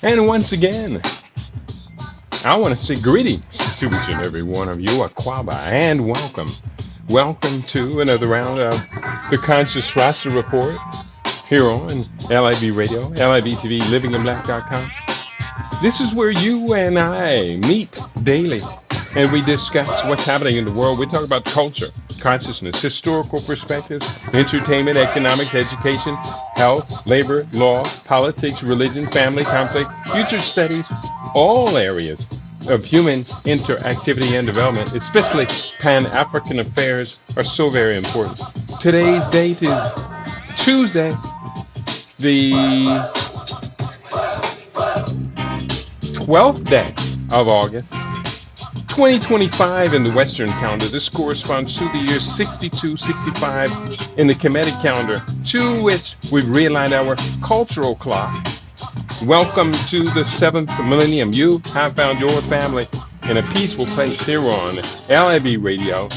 And once again, I want to say greetings to each and every one of you, Aquaba, and welcome. Welcome to another round of the Conscious Roster Report here on LIB Radio, LIB TV, livinginblack.com. This is where you and I meet daily and we discuss what's happening in the world. We talk about culture, consciousness, historical perspectives, entertainment, economics, education, health, labor, law, politics, religion, family, conflict, future studies, all areas of human interactivity and development, especially Pan-African affairs, are so very important. Today's date is Tuesday, the 12th day of August, 2025 in the Western calendar. This corresponds to the year 6265 in the Kemetic calendar, to which we've realigned our cultural clock. Welcome to the 7th millennium. You have found your family in a peaceful place here on LIB Radio,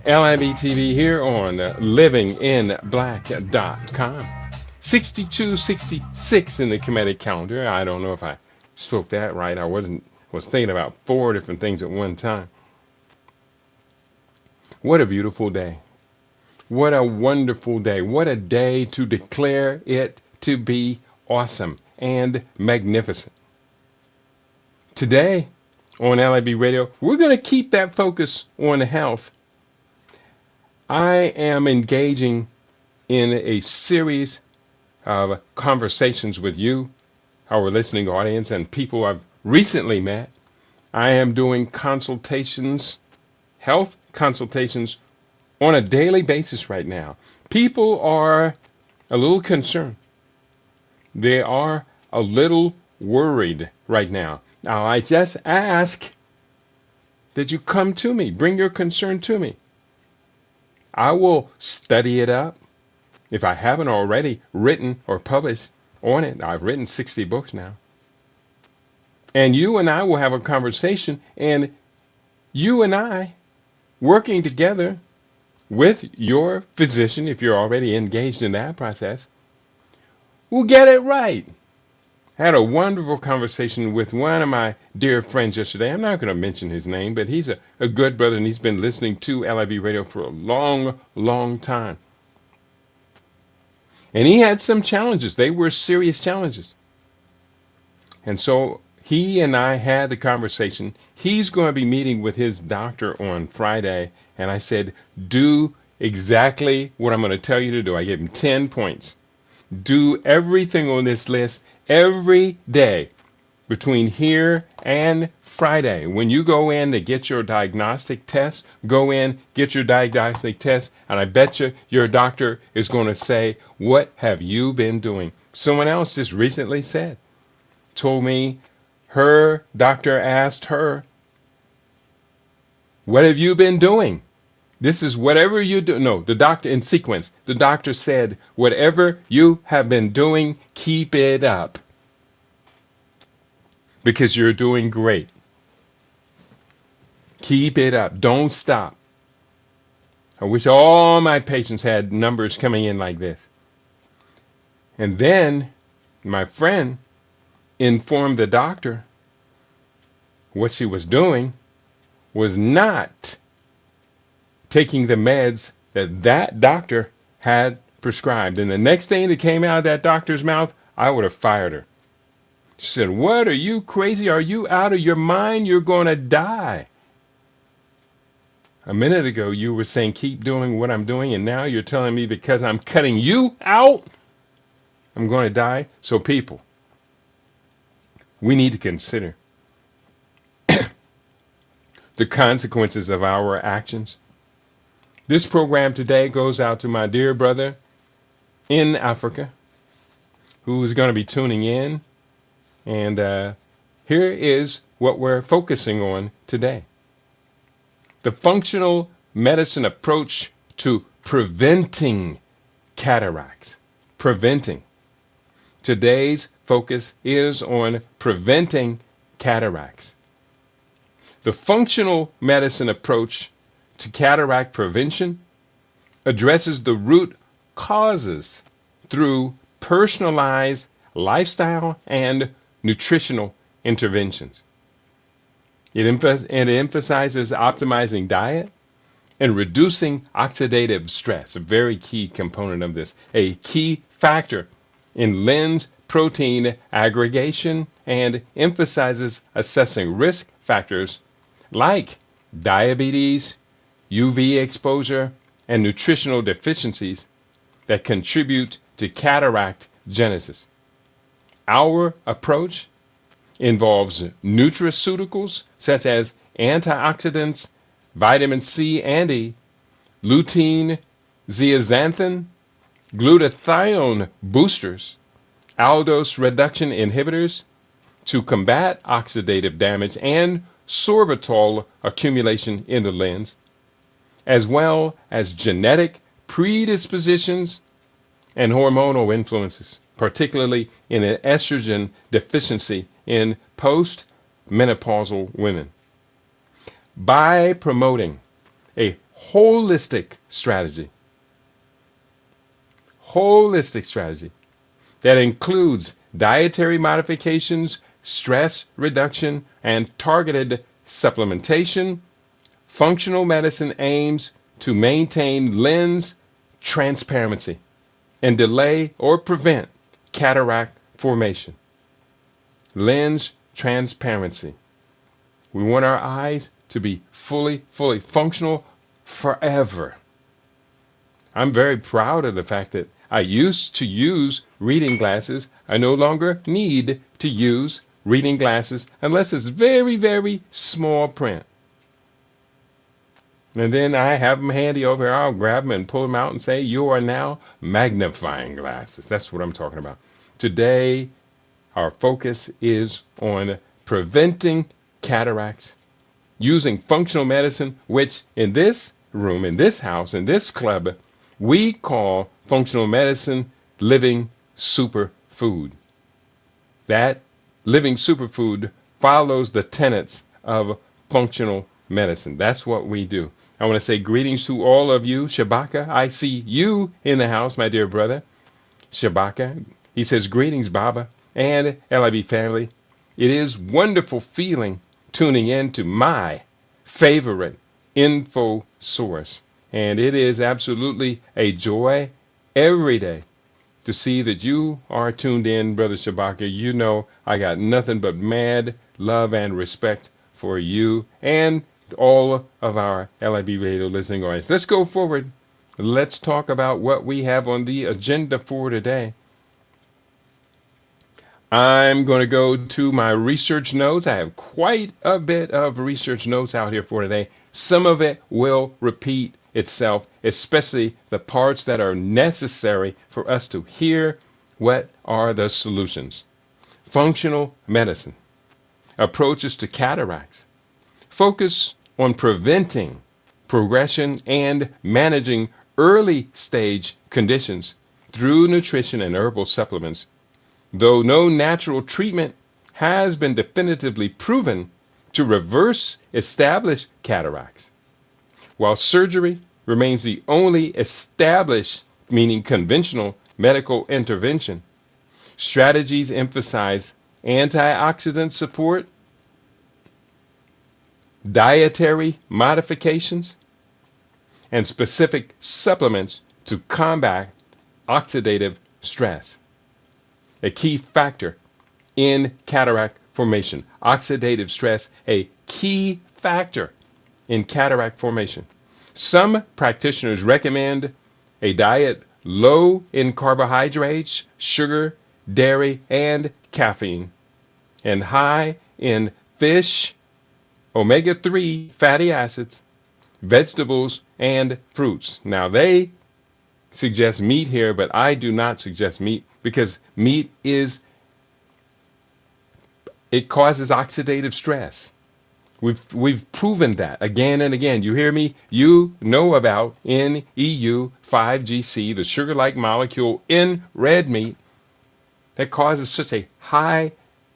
LIB TV, here on livinginblack.com. 6266 in the Kemetic calendar. I don't know if I spoke that right. I was thinking about 4 different things at one time. What a beautiful day. What a wonderful day. What a day to declare it to be awesome and magnificent. Today on LIB Radio, we're going to keep that focus on health. I am engaging in a series of conversations with you, our listening audience, and people I've recently met. I am doing consultations, health consultations, on a daily basis right now. People are a little concerned. They are a little worried right now. Now, I just ask that you come to me, bring your concern to me. I will study it up. If I haven't already written or published on it, I've written 60 books now. And you and I will have a conversation, and you and I, working together with your physician, if you're already engaged in that process, will get it right. I had a wonderful conversation with one of my dear friends yesterday. I'm not going to mention his name, but he's a good brother, and he's been listening to LIB Radio for a long, long time. And he had some challenges. They were serious challenges. And so he and I had the conversation. He's going to be meeting with his doctor on Friday. And I said, do exactly what I'm going to tell you to do. I gave him 10 points. Do everything on this list every day between here and Friday. When you go in to get your diagnostic test, go in, get your diagnostic test, and I bet you your doctor is going to say, what have you been doing? Someone else just recently told me her doctor asked her, what have you been doing? This is whatever you do. No, the doctor, in sequence, the doctor said, whatever you have been doing, keep it up. Because you're doing great. Keep it up. Don't stop. I wish all my patients had numbers coming in like this. And then my friend informed the doctor what she was doing was not taking the meds that doctor had prescribed. And the next thing that came out of that doctor's mouth, I would have fired her. She said, what, are you crazy? Are you out of your mind? You're going to die. A minute ago, you were saying, keep doing what I'm doing, and now you're telling me because I'm cutting you out, I'm going to die. So people, we need to consider the consequences of our actions. This program today goes out to my dear brother in Africa who is going to be tuning in. And here is what we're focusing on today. The functional medicine approach to preventing cataracts. Preventing. Today's focus is on preventing cataracts. The functional medicine approach to cataract prevention addresses the root causes through personalized lifestyle and nutritional interventions. It emphasizes optimizing diet and reducing oxidative stress, a very key component of this, a key factor in lens protein aggregation, and emphasizes assessing risk factors like diabetes, UV exposure, and nutritional deficiencies that contribute to cataract genesis. Our approach involves nutraceuticals such as antioxidants, vitamin C and E, lutein, zeaxanthin, glutathione boosters, aldose reduction inhibitors to combat oxidative damage and sorbitol accumulation in the lens, as well as genetic predispositions and hormonal influences, particularly in an estrogen deficiency in postmenopausal women. By promoting a holistic strategy that includes dietary modifications, stress reduction, and targeted supplementation, functional medicine aims to maintain lens transparency and delay or prevent cataract formation. Lens transparency. We want our eyes to be fully functional forever. I'm very proud of the fact that I used to use reading glasses. I no longer need to use reading glasses unless it's very small print. And then I have them handy over here. I'll grab them and pull them out and say, you are now magnifying glasses. That's what I'm talking about. Today, our focus is on preventing cataracts using functional medicine, which in this room, in this house, in this club, we call functional medicine living superfood. That living superfood follows the tenets of functional medicine. That's what we do. I want to say greetings to all of you. Shabaka, I see you in the house, my dear brother. Shabaka, he says, greetings, Baba and LIB family. It is wonderful feeling tuning in to my favorite info source. And it is absolutely a joy every day to see that you are tuned in, Brother Shabaka. You know I got nothing but mad love and respect for you and all of our LIB radio listening audience. Let's go forward. Let's talk about what we have on the agenda for today. I'm going to go to my research notes. I have quite a bit of research notes out here for today. Some of it will repeat itself, especially the parts that are necessary for us to hear what are the solutions. Functional medicine. Approaches to cataracts. Focus on preventing progression and managing early stage conditions through nutrition and herbal supplements. Though no natural treatment has been definitively proven to reverse established cataracts, while surgery remains the only established, meaning conventional, medical intervention, strategies emphasize antioxidant support, dietary modifications, and specific supplements to combat oxidative stress. A key factor in cataract formation. Oxidative stress, a key factor in cataract formation. Some practitioners recommend a diet low in carbohydrates, sugar, dairy, and caffeine, and high in fish, omega-3 fatty acids, vegetables, and fruits. Now, they suggest meat here, but I do not suggest meat because meat it causes oxidative stress. We've proven that again and again. You hear me? You know about NEU 5GC, the sugar-like molecule in red meat that causes such a high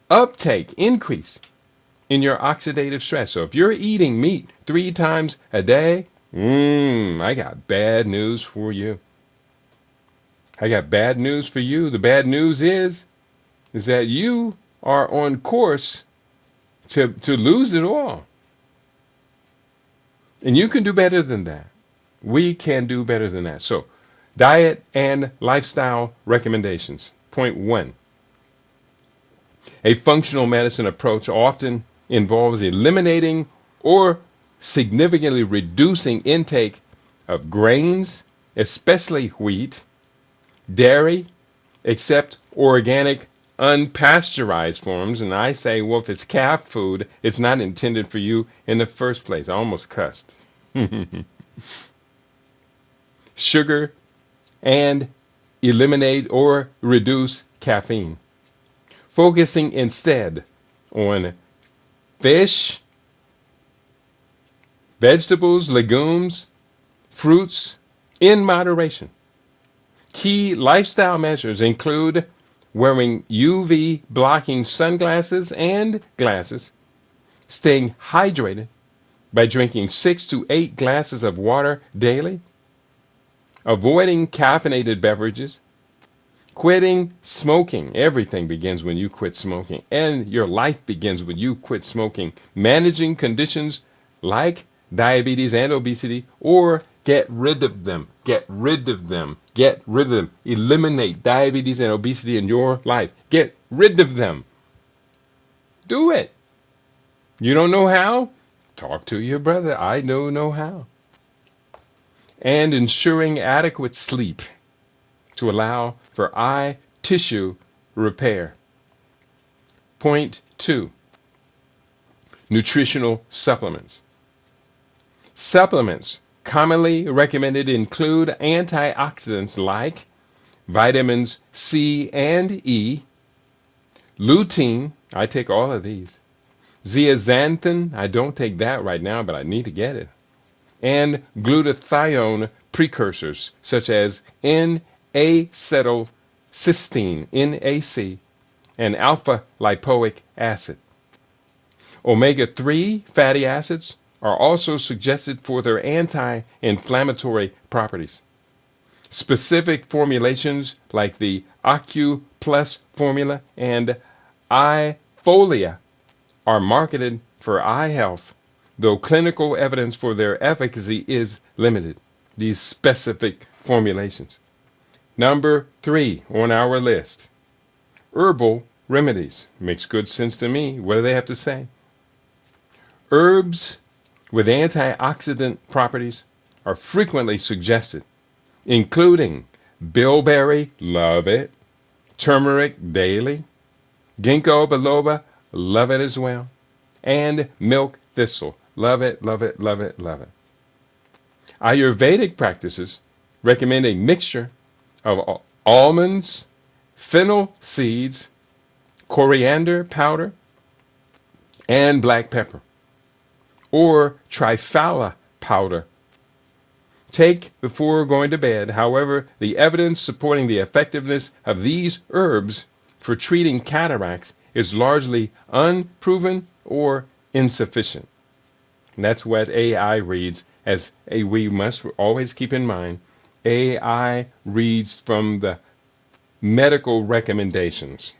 uptake, increase in your oxidative stress. So if you're eating meat 3 times a day, I got bad news for you. I got bad news for you. The bad news is that you are on course to lose it all. And you can do better than that. We can do better than that. So, diet and lifestyle recommendations. Point 1. A functional medicine approach often involves eliminating or significantly reducing intake of grains, especially wheat, dairy, except organic unpasteurized forms. And I say, well, if it's calf food, it's not intended for you in the first place. I almost cussed. Sugar, and eliminate or reduce caffeine. Focusing instead on fish, vegetables, legumes, fruits in moderation. Key lifestyle measures include wearing UV blocking sunglasses and glasses, staying hydrated by drinking 6 to 8 glasses of water daily, avoiding caffeinated beverages, quitting smoking. Everything begins when you quit smoking, and your life begins when you quit smoking. Managing conditions like diabetes and obesity, or get rid of them. Get rid of them. Get rid of them. Eliminate diabetes and obesity in your life. Get rid of them. Do it. You don't know how? Talk to your brother. I know how. And ensuring adequate sleep to allow for eye tissue repair. Point 2. Nutritional supplements. Supplements commonly recommended include antioxidants like vitamins C and E, lutein, I take all of these, zeaxanthin, I don't take that right now, but I need to get it, and glutathione precursors such as N-acetylcysteine, NAC, and alpha lipoic acid. Omega-3 fatty acids are also suggested for their anti-inflammatory properties. Specific formulations like the Ocu Plus formula and iFolia are marketed for eye health, though clinical evidence for their efficacy is limited. These specific formulations. Number 3 on our list, herbal remedies. Makes good sense to me. What do they have to say? Herbs with antioxidant properties are frequently suggested, including bilberry, love it, turmeric daily, ginkgo biloba, love it as well, and milk thistle, love it, love it, love it, love it. Ayurvedic practices recommend a mixture of almonds, fennel seeds, coriander powder, and black pepper, or triphala powder. Take before going to bed. However, the evidence supporting the effectiveness of these herbs for treating cataracts is largely unproven or insufficient. And that's what AI reads, as we must always keep in mind. AI reads from the medical recommendations.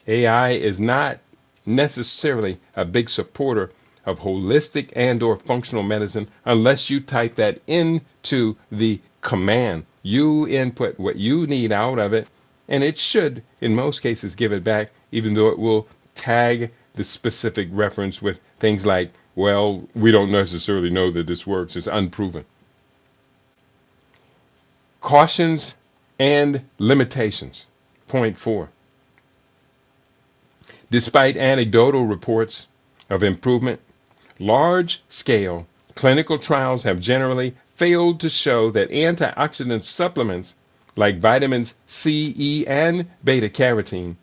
AI is not necessarily a big supporter of holistic and or functional medicine unless you type that into the command. You input what you need out of it, and it should, in most cases, give it back, even though it will tag the specific reference with things like, well, we don't necessarily know that this works. It's unproven. Cautions and limitations. Point 4. Despite anecdotal reports of improvement, large-scale clinical trials have generally failed to show that antioxidant supplements like vitamins C, E, and beta-carotene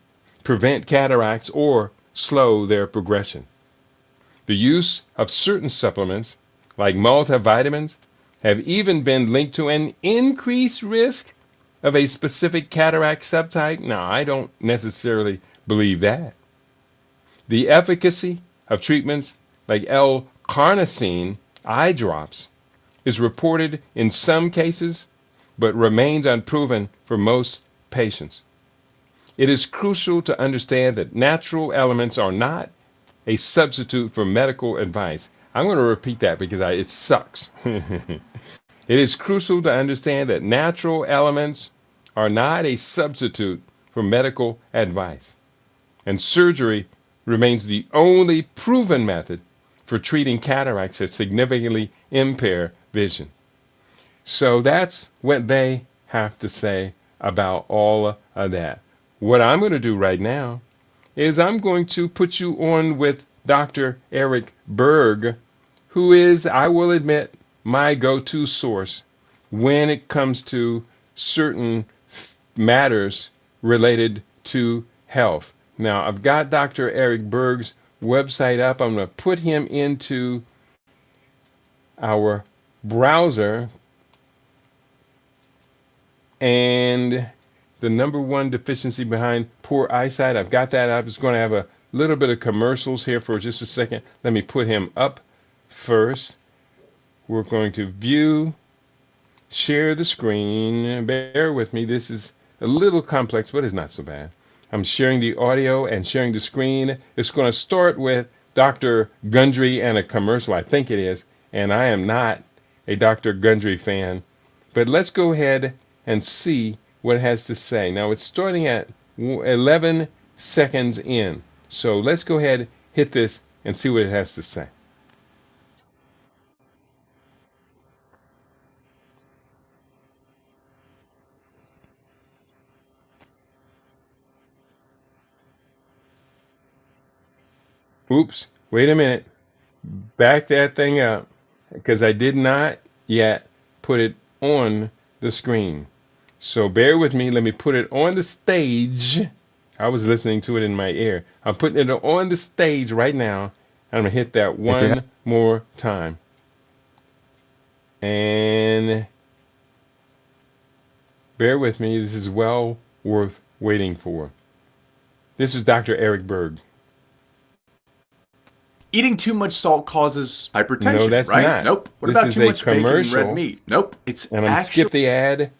prevent cataracts or slow their progression. The use of certain supplements, like multivitamins, have even been linked to an increased risk of a specific cataract subtype. Now, I don't necessarily believe that. The efficacy of treatments like L-carnosine eye drops is reported in some cases, but remains unproven for most patients. It is crucial to understand that natural elements are not a substitute for medical advice. I'm going to repeat that because it sucks. It is crucial to understand that natural elements are not a substitute for medical advice, and surgery remains the only proven method for treating cataracts that significantly impair vision. So that's what they have to say about all of that. What I'm going to do right now is I'm going to put you on with Dr. Eric Berg, who is, I will admit, my go-to source when it comes to certain matters related to health. Now, I've got Dr. Eric Berg's website up. I'm going to put him into our browser, and the number one deficiency behind poor eyesight, I've got that up. It's going to have a little bit of commercials here for just a second. Let me put him up first. We're going to view, share the screen. Bear with me. This is a little complex, but it's not so bad. I'm sharing the audio and sharing the screen. It's going to start with Dr. Gundry and a commercial, I think it is, and I am not a Dr. Gundry fan. But let's go ahead and see what it has to say. Now it's starting at 11 seconds in. So let's go ahead, hit this, and see what it has to say. Oops, wait a minute. Back that thing up, because I did not yet put it on the screen. So bear with me. Let me put it on the stage. I was listening to it in my ear. I'm putting it on the stage right now. I'm going to hit that one more time. And bear with me. This is well worth waiting for. This is Dr. Eric Berg. Eating too much salt causes hypertension, No, that's right? not. Nope. What This about is too a much bacon and commercial. red meat? Nope. It's And I'm going to skip the ad,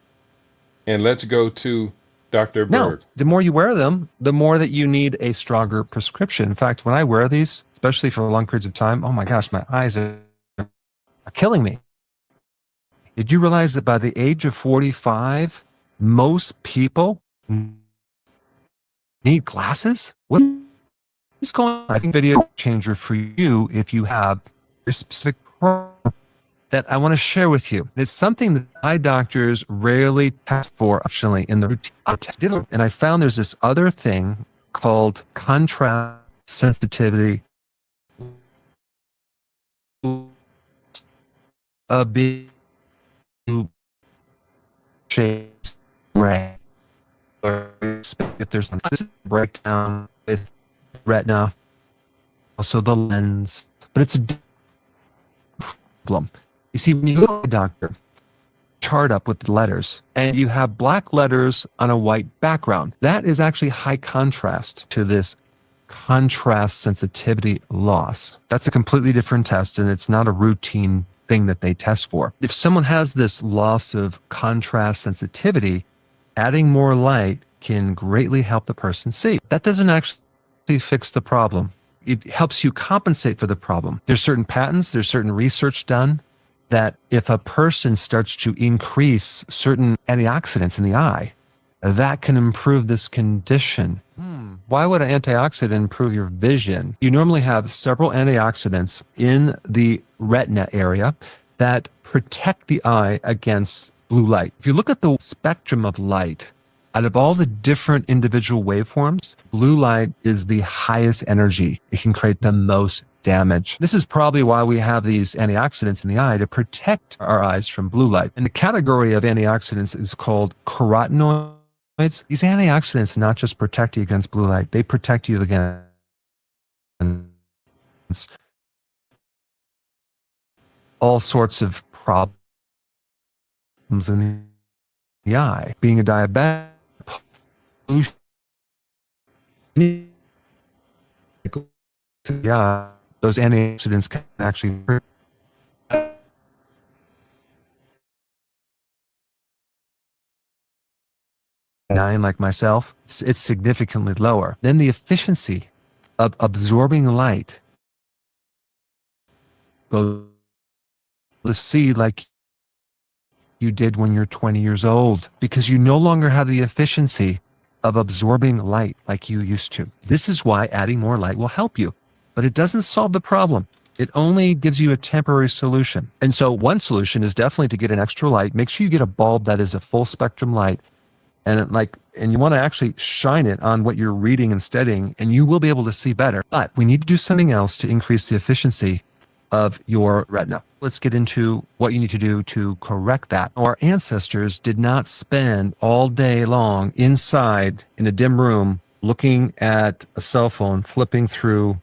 and let's go to Dr. Berg. No, the more you wear them, the more that you need a stronger prescription. In fact, when I wear these, especially for long periods of time, oh my gosh, my eyes are killing me. Did you realize that by the age of 45, most people need glasses? What is going on? I think video changer for you if you have a specific problem that I want to share with you. It's something that eye doctors rarely test for actually in the routine. And I found there's this other thing called contrast sensitivity of being shades gray. If there's a breakdown with retina, also the lens, but it's a problem. You see, when you go to a doctor, chart up with the letters, and you have black letters on a white background, that is actually high contrast to this contrast sensitivity loss. That's a completely different test, and it's not a routine thing that they test for. If someone has this loss of contrast sensitivity, adding more light can greatly help the person see. That doesn't actually fix the problem. It helps you compensate for the problem. There's certain patents, there's certain research done that if a person starts to increase certain antioxidants in the eye, that can improve this condition. Why would an antioxidant improve your vision? You normally have several antioxidants in the retina area that protect the eye against blue light. If you look at the spectrum of light, out of all the different individual waveforms, blue light is the highest energy. It can create the most damage. This is probably why we have these antioxidants in the eye to protect our eyes from blue light. And the category of antioxidants is called carotenoids. These antioxidants not just protect you against blue light, they protect you against all sorts of problems in the eye. Being a diabetic, yeah, those antioxidants can actually 9 like myself, it's significantly lower. Then the efficiency of absorbing light goes to see like you did when you're 20 years old, because you no longer have the efficiency of absorbing light like you used to. This is why adding more light will help you, but it doesn't solve the problem. It only gives you a temporary solution. And so one solution is definitely to get an extra light. Make sure you get a bulb that is a full spectrum light, and you want to actually shine it on what you're reading and studying, and you will be able to see better. But we need to do something else to increase the efficiency of your retina. Let's get into what you need to do to correct that. Our ancestors did not spend all day long inside in a dim room looking at a cell phone, flipping through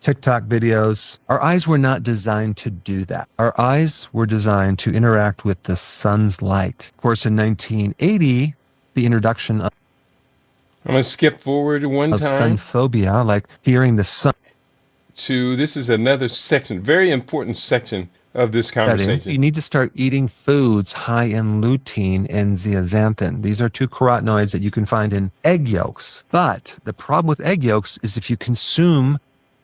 TikTok videos. Our eyes were not designed to do that. Our eyes were designed to interact with the sun's light. Of course, in 1980, the introduction I'm going to skip forward one of sun time phobia, like fearing the sun, to this is another section, very important section of this conversation. you need to start eating foods high in lutein and zeaxanthin. These are two carotenoids that you can find in egg yolks. But the problem with egg yolks is if you consume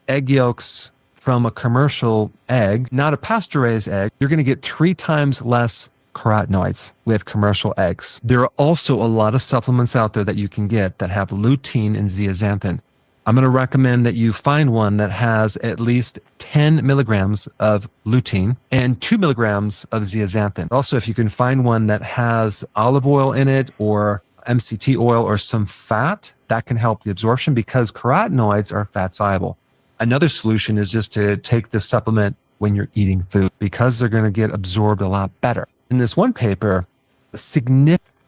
egg yolks from a commercial egg, not a pasteurized egg, you're going to get 3 times less carotenoids with commercial eggs. There are also a lot of supplements out there that you can get that have lutein and zeaxanthin. I'm going to recommend that you find one that has at least 10 milligrams of lutein and 2 milligrams of zeaxanthin. Also, if you can find one that has olive oil in it or MCT oil or some fat, that can help the absorption because carotenoids are fat soluble. Another solution is just to take this supplement when you're eating food because they're going to get absorbed a lot better. In this one paper,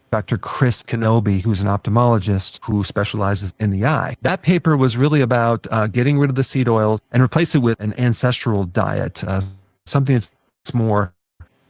Dr. Chris Kenobi, who's an ophthalmologist who specializes in the eye. That paper was really about getting rid of the seed oils and replace it with an ancestral diet, something that's more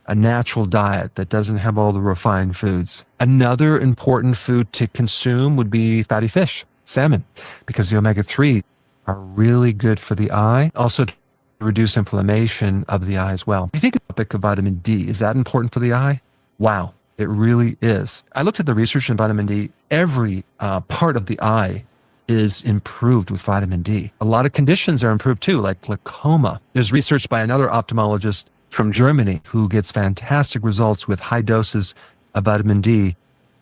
a natural diet that doesn't have all the refined foods. Another important food to consume would be fatty fish, salmon, because the omega-3 are really good for the eye. Also to reduce inflammation of the eye as well. If you think of vitamin D, is that important for the eye? Wow. It really is. I looked at the research in vitamin D. Every part of the eye is improved with vitamin D. A lot of conditions are improved too, like glaucoma. There's research by another ophthalmologist from Germany who gets fantastic results with high doses of vitamin D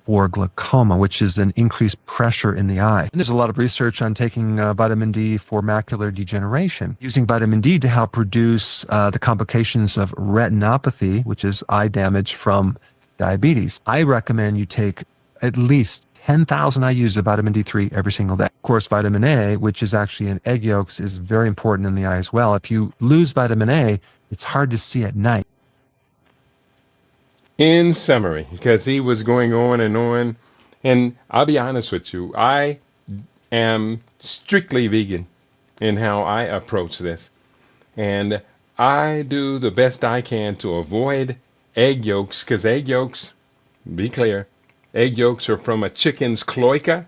for glaucoma, which is an increased pressure in the eye. And there's a lot of research on taking vitamin D for macular degeneration, using vitamin D to help reduce the complications of retinopathy, which is eye damage from diabetes. I recommend you take at least 10,000 IUs of vitamin D3 every single day. Of course, vitamin A, which is actually in egg yolks, is very important in the eye as well. If you lose vitamin A, it's hard to see at night. In summary, because he was going on, and I'll be honest with you, I am strictly vegan in how I approach this. And I do the best I can to avoid egg yolks, because egg yolks, be clear, egg yolks are from a chicken's cloaca.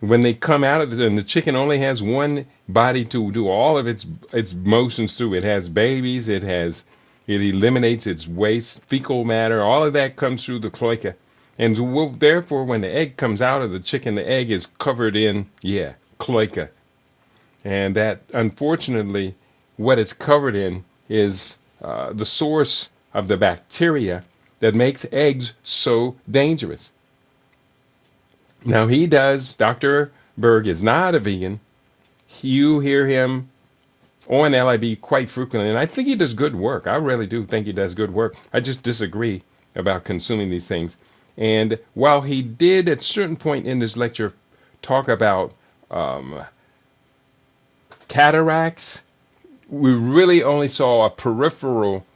When they come out of it, and the chicken only has one body to do all of its motions through. It has babies, it eliminates its waste, fecal matter, all of that comes through the cloaca. And therefore, when the egg comes out of the chicken, the egg is covered in, cloaca. And that, unfortunately, what it's covered in is the source of the bacteria that makes eggs so dangerous. Now Dr. Berg is not a vegan. You hear him on LIB quite frequently, and I think he does good work. I really do think he does good work. I just disagree about consuming these things. And while he did at a certain point in this lecture talk about cataracts, we really only saw a peripheral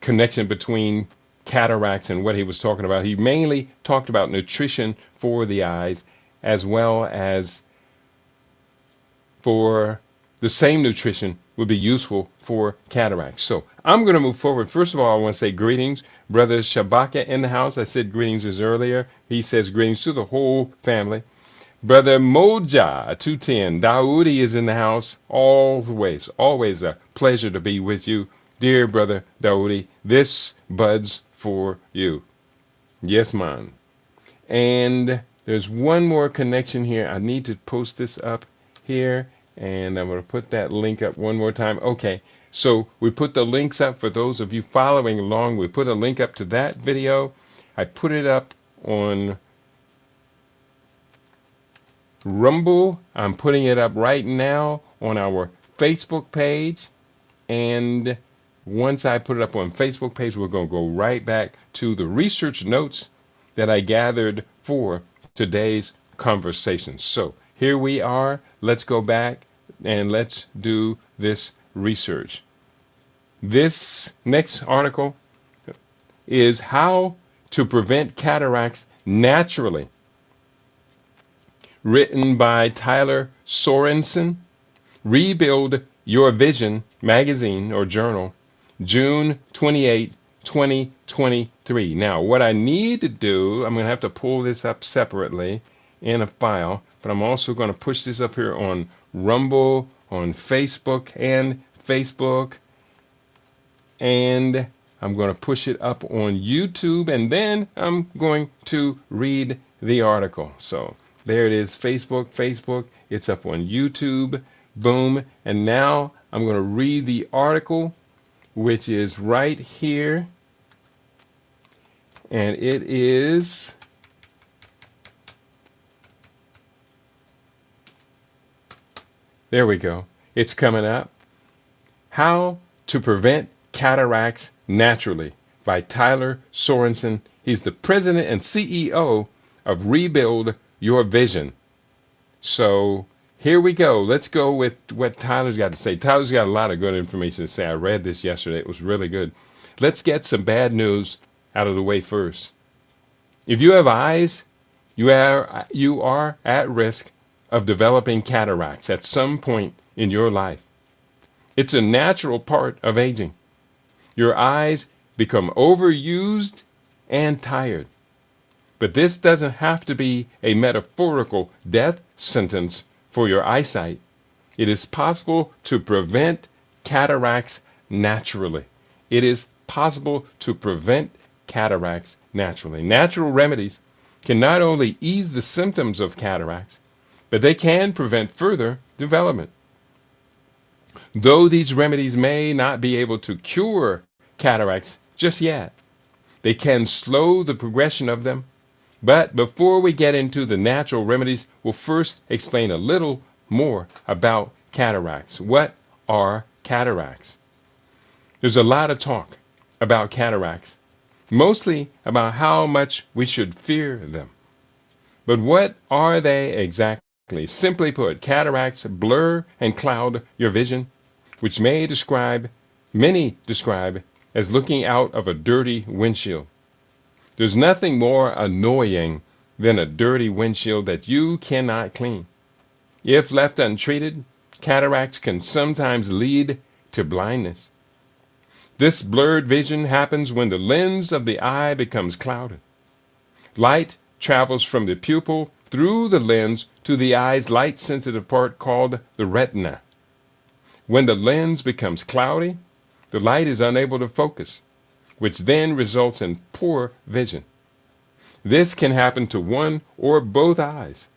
connection between cataracts and what he was talking about. He mainly talked about nutrition for the eyes, as well as for the same nutrition would be useful for cataracts. So I'm going to move forward. First of all, I want to say greetings. Brother Shabaka in the house. I said greetings earlier. He says greetings to the whole family. Brother Moja 210. Daoudi is in the house. Always a pleasure to be with you. Dear brother Daoudi, this buds for you. Yes, man. And there's one more connection here. I need to post this up here, and I'm going to put that link up one more time. Okay, so we put the links up for those of you following along. We put a link up to that video. I put it up on Rumble. I'm putting it up right now on our Facebook page. And once I put it up on Facebook page, we're going to go right back to the research notes that I gathered for today's conversation. So here we are. Let's go back and let's do this research. This next article is How to Prevent Cataracts Naturally, written by Tyler Sorensen, Rebuild Your Vision magazine or journal, June 28, 2023. Now, what I need to do, I'm going to have to pull this up separately in a file, but I'm also going to push this up here on Rumble, on Facebook, and I'm going to push it up on YouTube, and then I'm going to read the article. So there it is, Facebook, it's up on YouTube, boom, and now I'm going to read the article, which is right here, and it is there we go. It's coming up. How to Prevent Cataracts Naturally by Tyler Sorensen. He's the president and CEO of Rebuild Your Vision. So here we go. Let's go with what Tyler's got to say. Tyler's got a lot of good information to say. I read this yesterday. It was really good. Let's get some bad news out of the way first. If you have eyes, you are at risk of developing cataracts at some point in your life. It's a natural part of aging. Your eyes become overused and tired. But this doesn't have to be a metaphorical death sentence for your eyesight. It is possible to prevent cataracts naturally. It is possible to prevent cataracts naturally. Natural remedies can not only ease the symptoms of cataracts, but they can prevent further development. Though these remedies may not be able to cure cataracts just yet, they can slow the progression of them. But before we get into the natural remedies, we'll first explain a little more about cataracts. What are cataracts? There's a lot of talk about cataracts, mostly about how much we should fear them. But what are they exactly? Simply put, cataracts blur and cloud your vision, which many describe as looking out of a dirty windshield. There's nothing more annoying than a dirty windshield that you cannot clean. If left untreated, cataracts can sometimes lead to blindness. This blurred vision happens when the lens of the eye becomes clouded. Light travels from the pupil through the lens to the eye's light-sensitive part called the retina. When the lens becomes cloudy, the light is unable to focus, which then results in poor vision. This can happen to one or both eyes.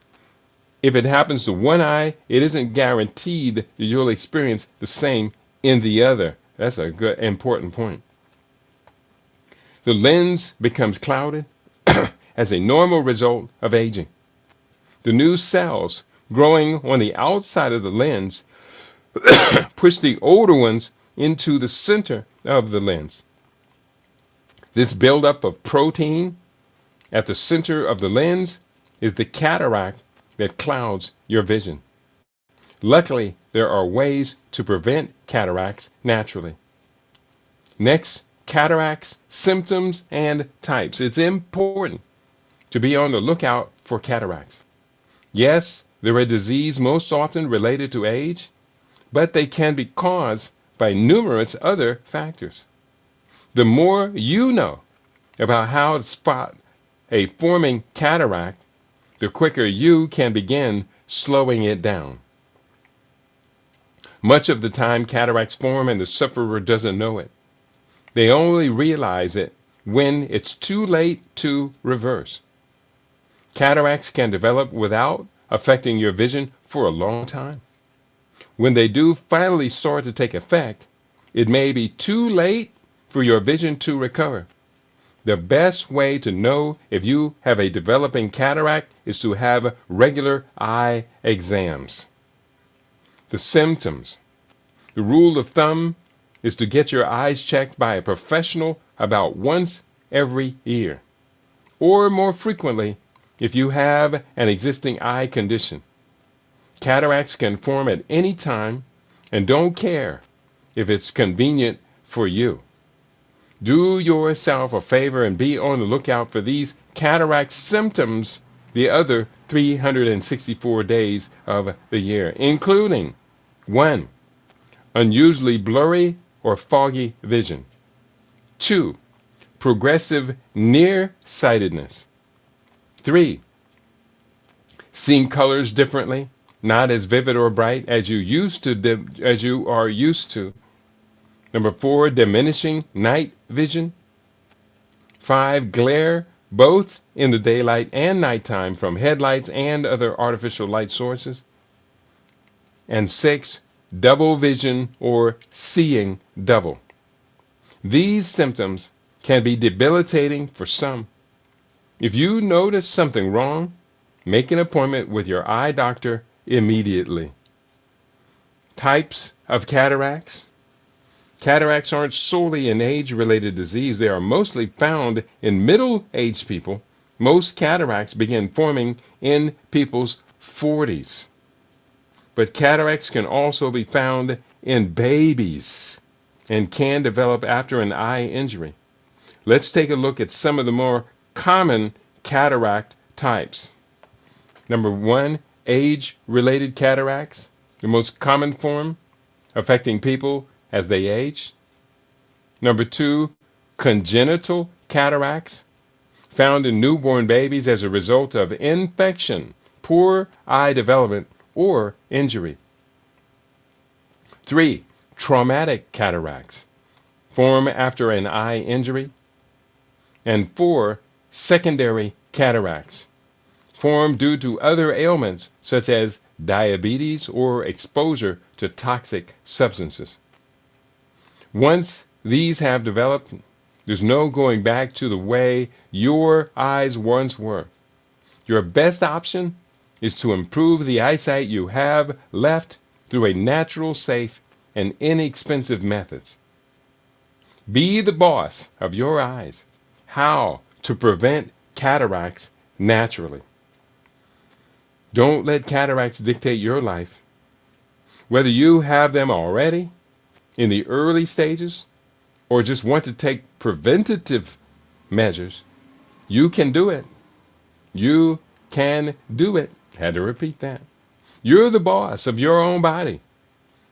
If it happens to one eye, it isn't guaranteed that you'll experience the same in the other. That's a good, important point. The lens becomes clouded as a normal result of aging. The new cells growing on the outside of the lens push the older ones into the center of the lens. This buildup of protein at the center of the lens is the cataract that clouds your vision. Luckily, there are ways to prevent cataracts naturally. Next, cataracts, symptoms, and types. It's important to be on the lookout for cataracts. Yes, they're a disease most often related to age, but they can be caused by numerous other factors. The more you know about how to spot a forming cataract, the quicker you can begin slowing it down. Much of the time, cataracts form and the sufferer doesn't know it. They only realize it when it's too late to reverse. Cataracts can develop without affecting your vision for a long time. When they do finally start to take effect, it may be too late for your vision to recover. The best way to know if you have a developing cataract is to have regular eye exams. The symptoms. The rule of thumb is to get your eyes checked by a professional about once every year, or more frequently if you have an existing eye condition. Cataracts can form at any time and don't care if it's convenient for you. Do yourself a favor and be on the lookout for these cataract symptoms the other 364 days of the year, including 1. Unusually blurry or foggy vision. 2. Progressive nearsightedness. 3. Seeing colors differently, not as vivid or bright as you are used to. Number 4, diminishing night vision. 5, glare both in the daylight and nighttime from headlights and other artificial light sources. And 6, double vision or seeing double. These symptoms can be debilitating for some. If you notice something wrong, make an appointment with your eye doctor immediately. Types of cataracts. Cataracts aren't solely an age-related disease. They are mostly found in middle-aged people. Most cataracts begin forming in people's 40s. But cataracts can also be found in babies and can develop after an eye injury. Let's take a look at some of the more common cataract types. Number 1, age-related cataracts, the most common form affecting people as they age. Number 2, congenital cataracts, found in newborn babies as a result of infection, poor eye development, or injury. 3, traumatic cataracts, form after an eye injury. And 4, secondary cataracts, form due to other ailments such as diabetes or exposure to toxic substances. Once these have developed, there's no going back to the way your eyes once were. Your best option is to improve the eyesight you have left through a natural, safe, and inexpensive methods. Be the boss of your eyes. How to prevent cataracts naturally. Don't let cataracts dictate your life. Whether you have them already, in the early stages, or just want to take preventative measures, you can do it. You can do it. Had to repeat that. You're the boss of your own body.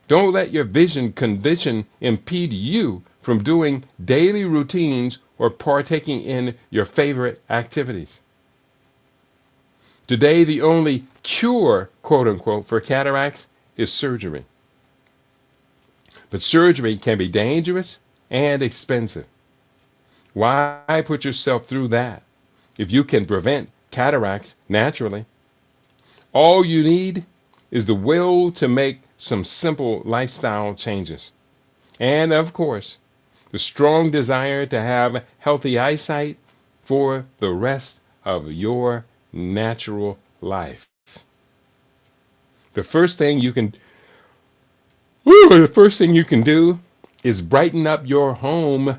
Don't let your vision condition impede you from doing daily routines or partaking in your favorite activities. Today, the only cure, quote unquote, for cataracts is surgery. But surgery can be dangerous and expensive. Why put yourself through that if you can prevent cataracts naturally? All you need is the will to make some simple lifestyle changes. And of course, the strong desire to have healthy eyesight for the rest of your natural life. The first thing you can do is brighten up your home.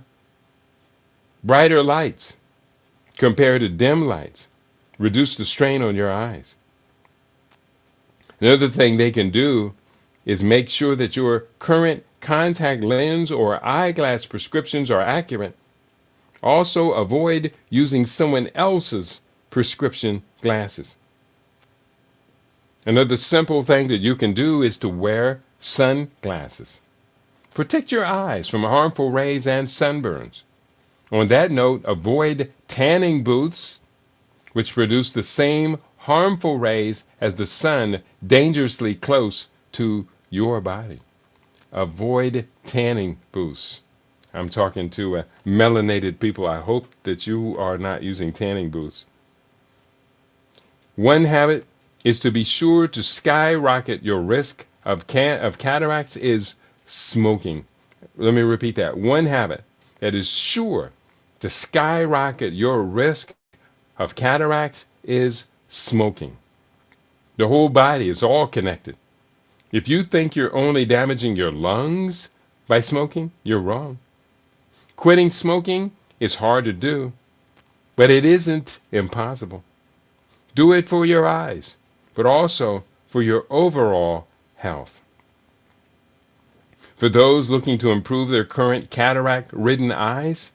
Brighter lights compared to dim lights reduce the strain on your eyes. Another thing they can do is make sure that your current contact lens or eyeglass prescriptions are accurate. Also, avoid using someone else's prescription glasses. Another simple thing that you can do is to wear sunglasses. Protect your eyes from harmful rays and sunburns. On that note, avoid tanning booths, which produce the same harmful rays as the sun dangerously close to your body. Avoid tanning booths. I'm talking to melanated people. I hope that you are not using tanning booths. One habit is to be sure to skyrocket your risk of cataracts is smoking. Let me repeat that. One habit that is sure to skyrocket your risk of cataracts is smoking. The whole body is all connected. If you think you're only damaging your lungs by smoking, you're wrong. Quitting smoking is hard to do, but it isn't impossible. Do it for your eyes, but also for your overall health. For those looking to improve their current cataract-ridden eyes,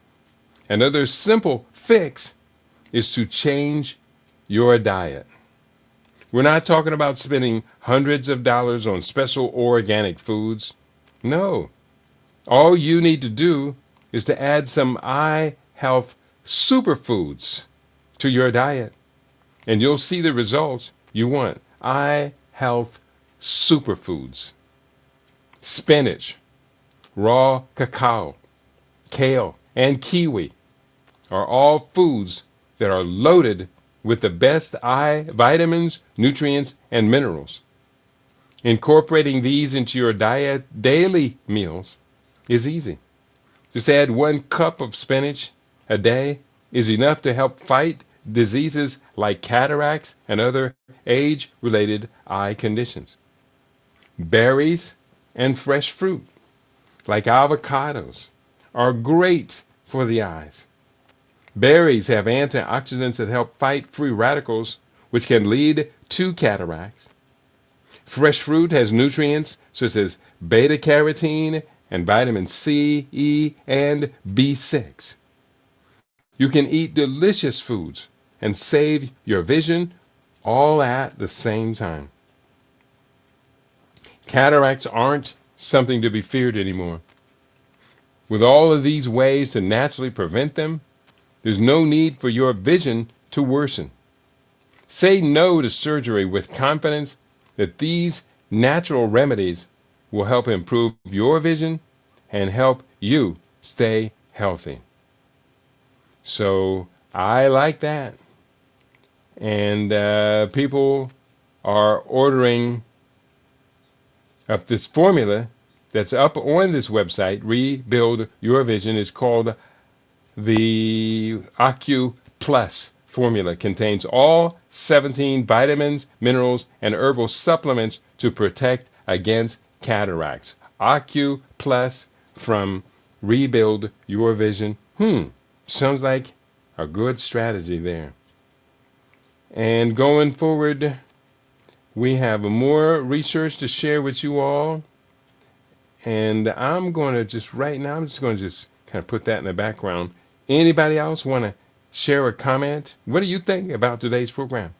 another simple fix is to change your diet. We're not talking about spending hundreds of dollars on special organic foods. No. All you need to do is to add some eye health superfoods to your diet, and you'll see the results you want. Eye health superfoods. Spinach, raw cacao, kale, and kiwi are all foods that are loaded with the best eye vitamins, nutrients, and minerals. Incorporating these into your diet daily meals is easy. Just add 1 cup of spinach a day is enough to help fight diseases like cataracts and other age-related eye conditions. Berries and fresh fruit, like avocados, are great for the eyes. Berries have antioxidants that help fight free radicals, which can lead to cataracts. Fresh fruit has nutrients such as beta-carotene and vitamin C, E, and B6. You can eat delicious foods and save your vision all at the same time. Cataracts aren't something to be feared anymore. With all of these ways to naturally prevent them, there's no need for your vision to worsen. Say no to surgery with confidence that these natural remedies will help improve your vision and help you stay healthy. So I like that. And people are ordering up this formula that's up on this website, Rebuild Your Vision. Is called the Accu Plus formula. Contains all 17 vitamins, minerals, and herbal supplements to protect against cataracts. Accu Plus from Rebuild Your Vision. Sounds like a good strategy there. And going forward, we have more research to share with you all. And I'm going to just right now, I'm just going to just kind of put that in the background. Anybody else want to share a comment? What do you think about today's program?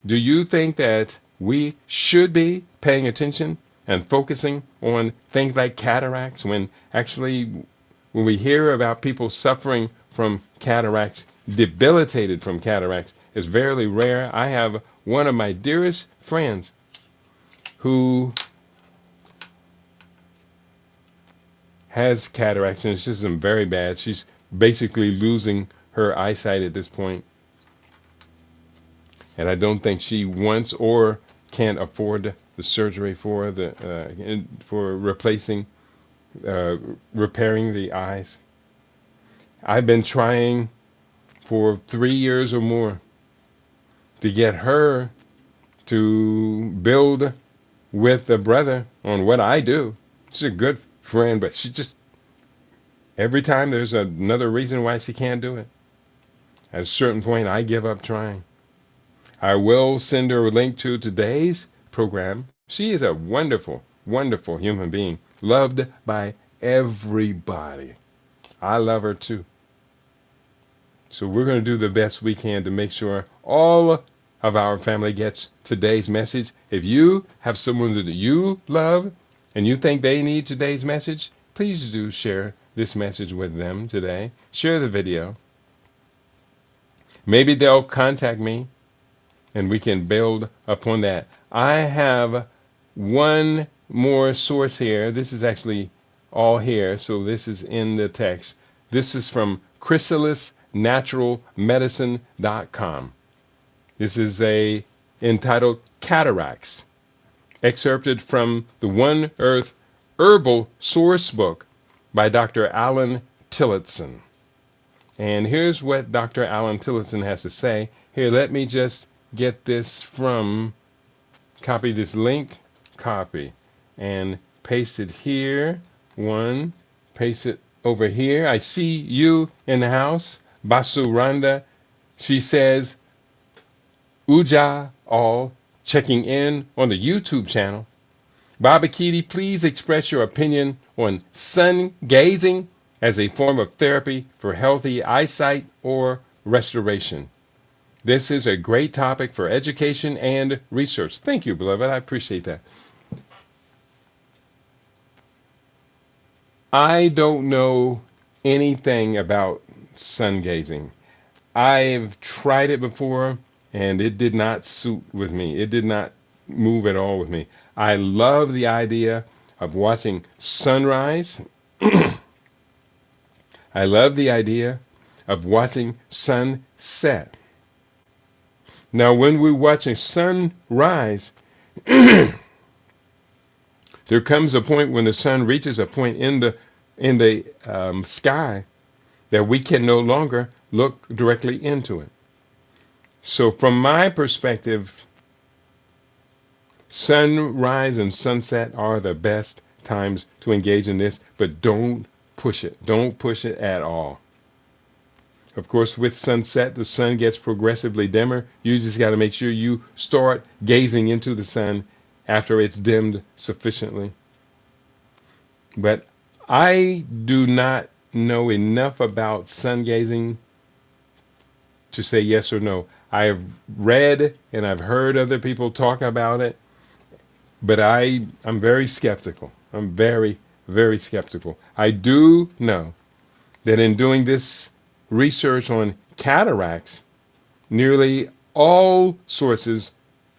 Do you think that we should be paying attention and focusing on things like cataracts when actually when we hear about people suffering from cataracts, debilitated from cataracts, is very rare? I have one of my dearest friends who has cataracts, and it's just very bad. She's basically losing her eyesight at this point. And I don't think she wants or can't afford the surgery for replacing, repairing the eyes. I've been trying for 3 years or more to get her to build with a brother on what I do. She's a good friend, but she just, every time there's another reason why she can't do it. At a certain point, I give up trying. I will send her a link to today's program. She is a wonderful, wonderful human being, loved by everybody. I love her too. So we're going to do the best we can to make sure all of our family gets today's message. If you have someone that you love and you think they need today's message, please do share this message with them today. Share the video. Maybe they'll contact me and we can build upon that. I have one more source here. This is actually all here, so this is in the text. This is from chrysalisnaturalmedicine.com. This is entitled Cataracts, excerpted from the One Earth Herbal Source Book by Dr. Alan Tillotson. And here's what Dr. Alan Tillotson has to say. Here, let me just get this copy this link, copy, and paste it here. Paste it over here. I see you in the house, Basuranda. She says, Uja all checking in on the YouTube channel. Baba Kitty, please express your opinion on sun gazing as a form of therapy for healthy eyesight or restoration. This is a great topic for education and research. Thank you, beloved. I appreciate that. I don't know anything about sun gazing. I've tried it before, and it did not suit with me. It did not move at all with me. I love the idea of watching sunrise. I love the idea of watching sunset. Now, when we're watching sunrise, there comes a point when the sun reaches a point in the sky that we can no longer look directly into it. So from my perspective, sunrise and sunset are the best times to engage in this, but don't push it. Don't push it at all. Of course, with sunset, the sun gets progressively dimmer. You just got to make sure you start gazing into the sun after it's dimmed sufficiently. But I do not know enough about sun gazing to say yes or no. I have read and I've heard other people talk about it, but I'm very skeptical. I'm very, very skeptical. I do know that in doing this research on cataracts, nearly all sources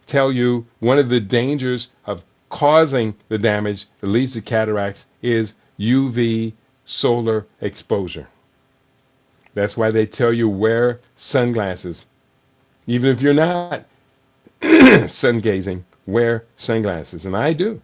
tell you one of the dangers of causing the damage that leads to cataracts is UV solar exposure. That's why they tell you wear sunglasses. Even if you're not sun gazing, wear sunglasses. And I do.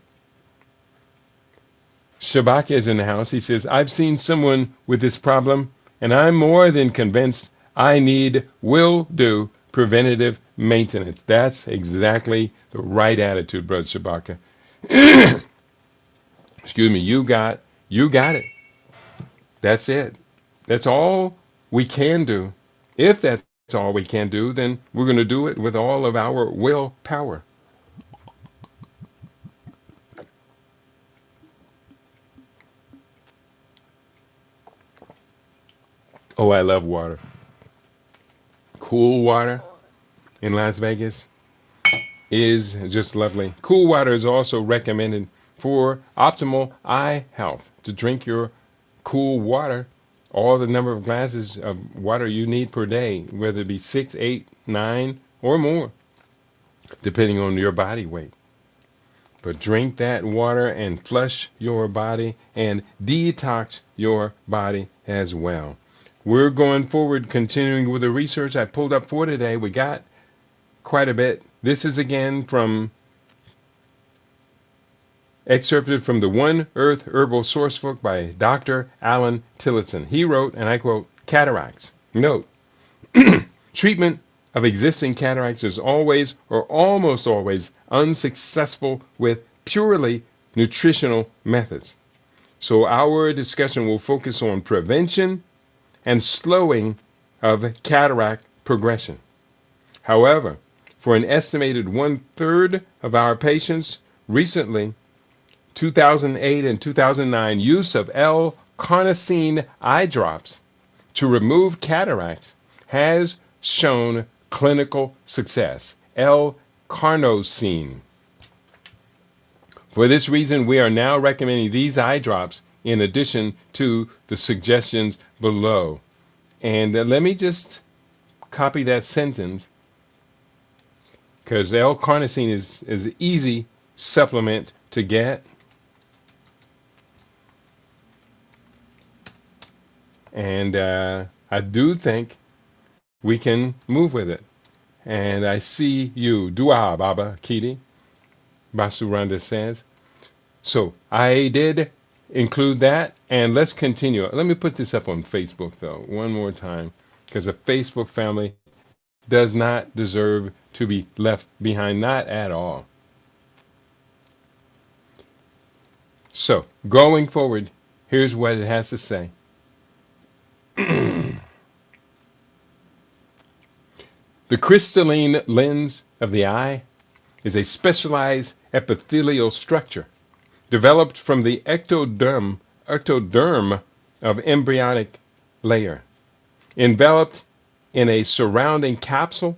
Shabaka is in the house. He says, I've seen someone with this problem, and I'm more than convinced I will do preventative maintenance. That's exactly the right attitude, Brother Shabaka. Excuse me, you got it. That's it. That's all we can do. If that's all we can do, then we're going to do it with all of our willpower. Oh, I love water. Cool water in Las Vegas is just lovely. Cool water is also recommended for optimal eye health. To drink your cool water, all the number of glasses of water you need per day, whether it be 6, 8, 9, or more, depending on your body weight. But drink that water and flush your body and detox your body as well. We're going forward, continuing with the research I pulled up for today. We got quite a bit. This is again excerpted from the One Earth Herbal Source Book by Dr. Alan Tillotson. He wrote, and I quote, cataracts. Note, treatment of existing cataracts is always or almost always unsuccessful with purely nutritional methods. So our discussion will focus on prevention and slowing of cataract progression. However, for an estimated 1/3 of our patients recently, 2008 and 2009 use of L-carnosine eye drops to remove cataracts has shown clinical success. L-carnosine. For this reason, we are now recommending these eye drops in addition to the suggestions below. And let me just copy that sentence, because L-carnosine is an easy supplement to get. And I do think we can move with it. And I see you. Dua Baba Kiti, Basuranda says. So I did include that, and let's continue. Let me put this up on Facebook, though, one more time, because the Facebook family does not deserve to be left behind, not at all. So, going forward, here's what it has to say. The crystalline lens of the eye is a specialized epithelial structure developed from the ectoderm of embryonic layer, enveloped in a surrounding capsule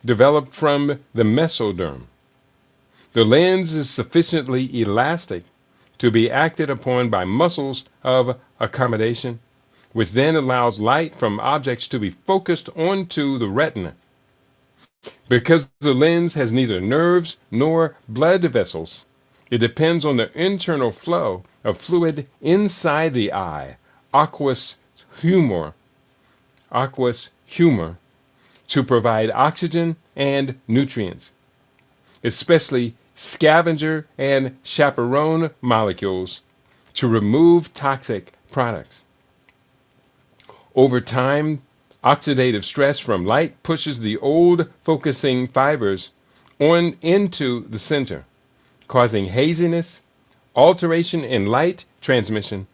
developed from the mesoderm. The lens is sufficiently elastic to be acted upon by muscles of accommodation, which then allows light from objects to be focused onto the retina. Because the lens has neither nerves nor blood vessels, it depends on the internal flow of fluid inside the eye, aqueous humor, to provide oxygen and nutrients, especially scavenger and chaperone molecules, to remove toxic products. Over time, oxidative stress from light pushes the old focusing fibers on into the center, causing haziness, alteration in light transmission,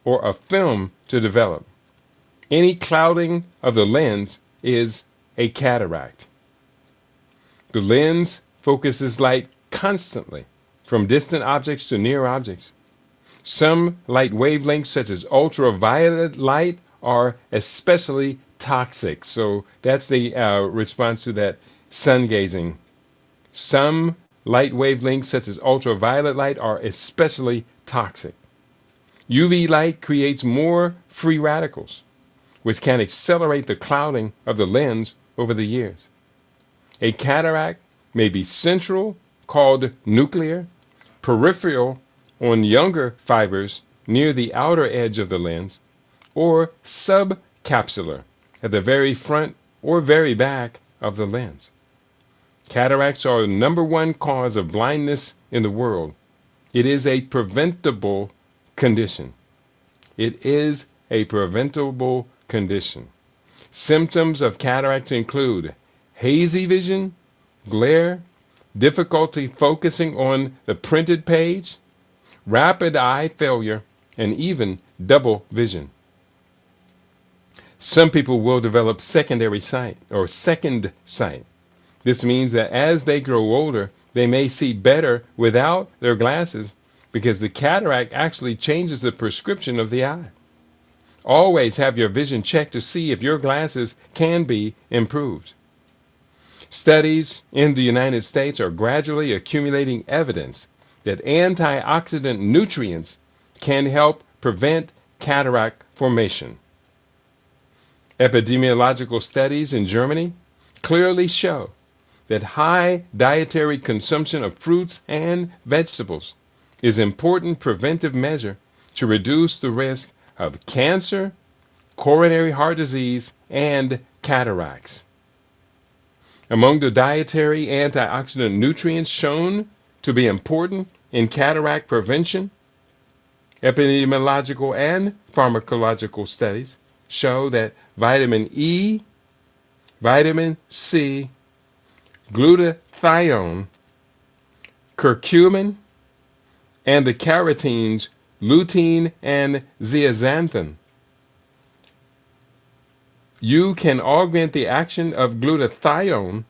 or a film to develop. Any clouding of the lens is a cataract. The lens focuses light constantly from distant objects to near objects. Some light wavelengths, such as ultraviolet light, are especially toxic. So that's the response to that sun gazing. Some light wavelengths, such as ultraviolet light, are especially toxic. UV light creates more free radicals, which can accelerate the clouding of the lens over the years. A cataract may be central, called nuclear, peripheral on younger fibers near the outer edge of the lens, or subcapsular at the very front or very back of the lens. Cataracts are the #1 cause of blindness in the world. It is a preventable condition. It is a preventable condition. Symptoms of cataracts include hazy vision, glare, difficulty focusing on the printed page, rapid eye failure, and even double vision. Some people will develop secondary sight or second sight. This means that as they grow older, they may see better without their glasses because the cataract actually changes the prescription of the eye. Always have your vision checked to see if your glasses can be improved. Studies in the United States are gradually accumulating evidence that antioxidant nutrients can help prevent cataract formation. Epidemiological studies in Germany clearly show that high dietary consumption of fruits and vegetables is an important preventive measure to reduce the risk of cancer, coronary heart disease, and cataracts. Among the dietary antioxidant nutrients shown to be important in cataract prevention, epidemiological and pharmacological studies show that vitamin E, vitamin C, glutathione, curcumin, and the carotenes lutein and zeaxanthin. You can augment the action of glutathione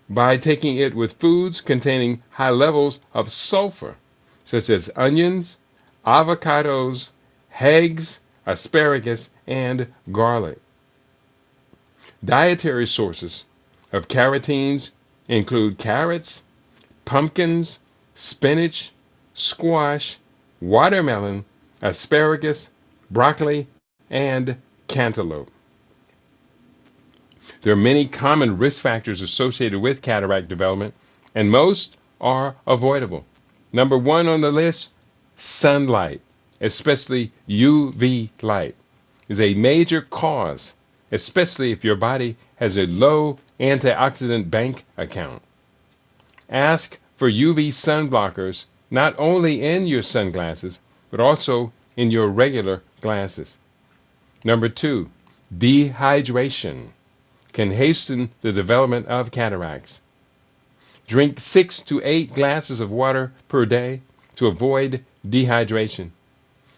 by taking it with foods containing high levels of sulfur, such as onions, avocados, eggs, asparagus, and garlic. Dietary sources of carotenes include carrots, pumpkins, spinach, squash, watermelon, asparagus, broccoli, and cantaloupe. There are many common risk factors associated with cataract development, and most are avoidable. #1 on the list, sunlight, especially UV light, is a major cause especially if your body has a low antioxidant bank account. Ask for UV sun blockers not only in your sunglasses, but also in your regular glasses. Number 2, dehydration can hasten the development of cataracts. Drink 6 to 8 glasses of water per day to avoid dehydration.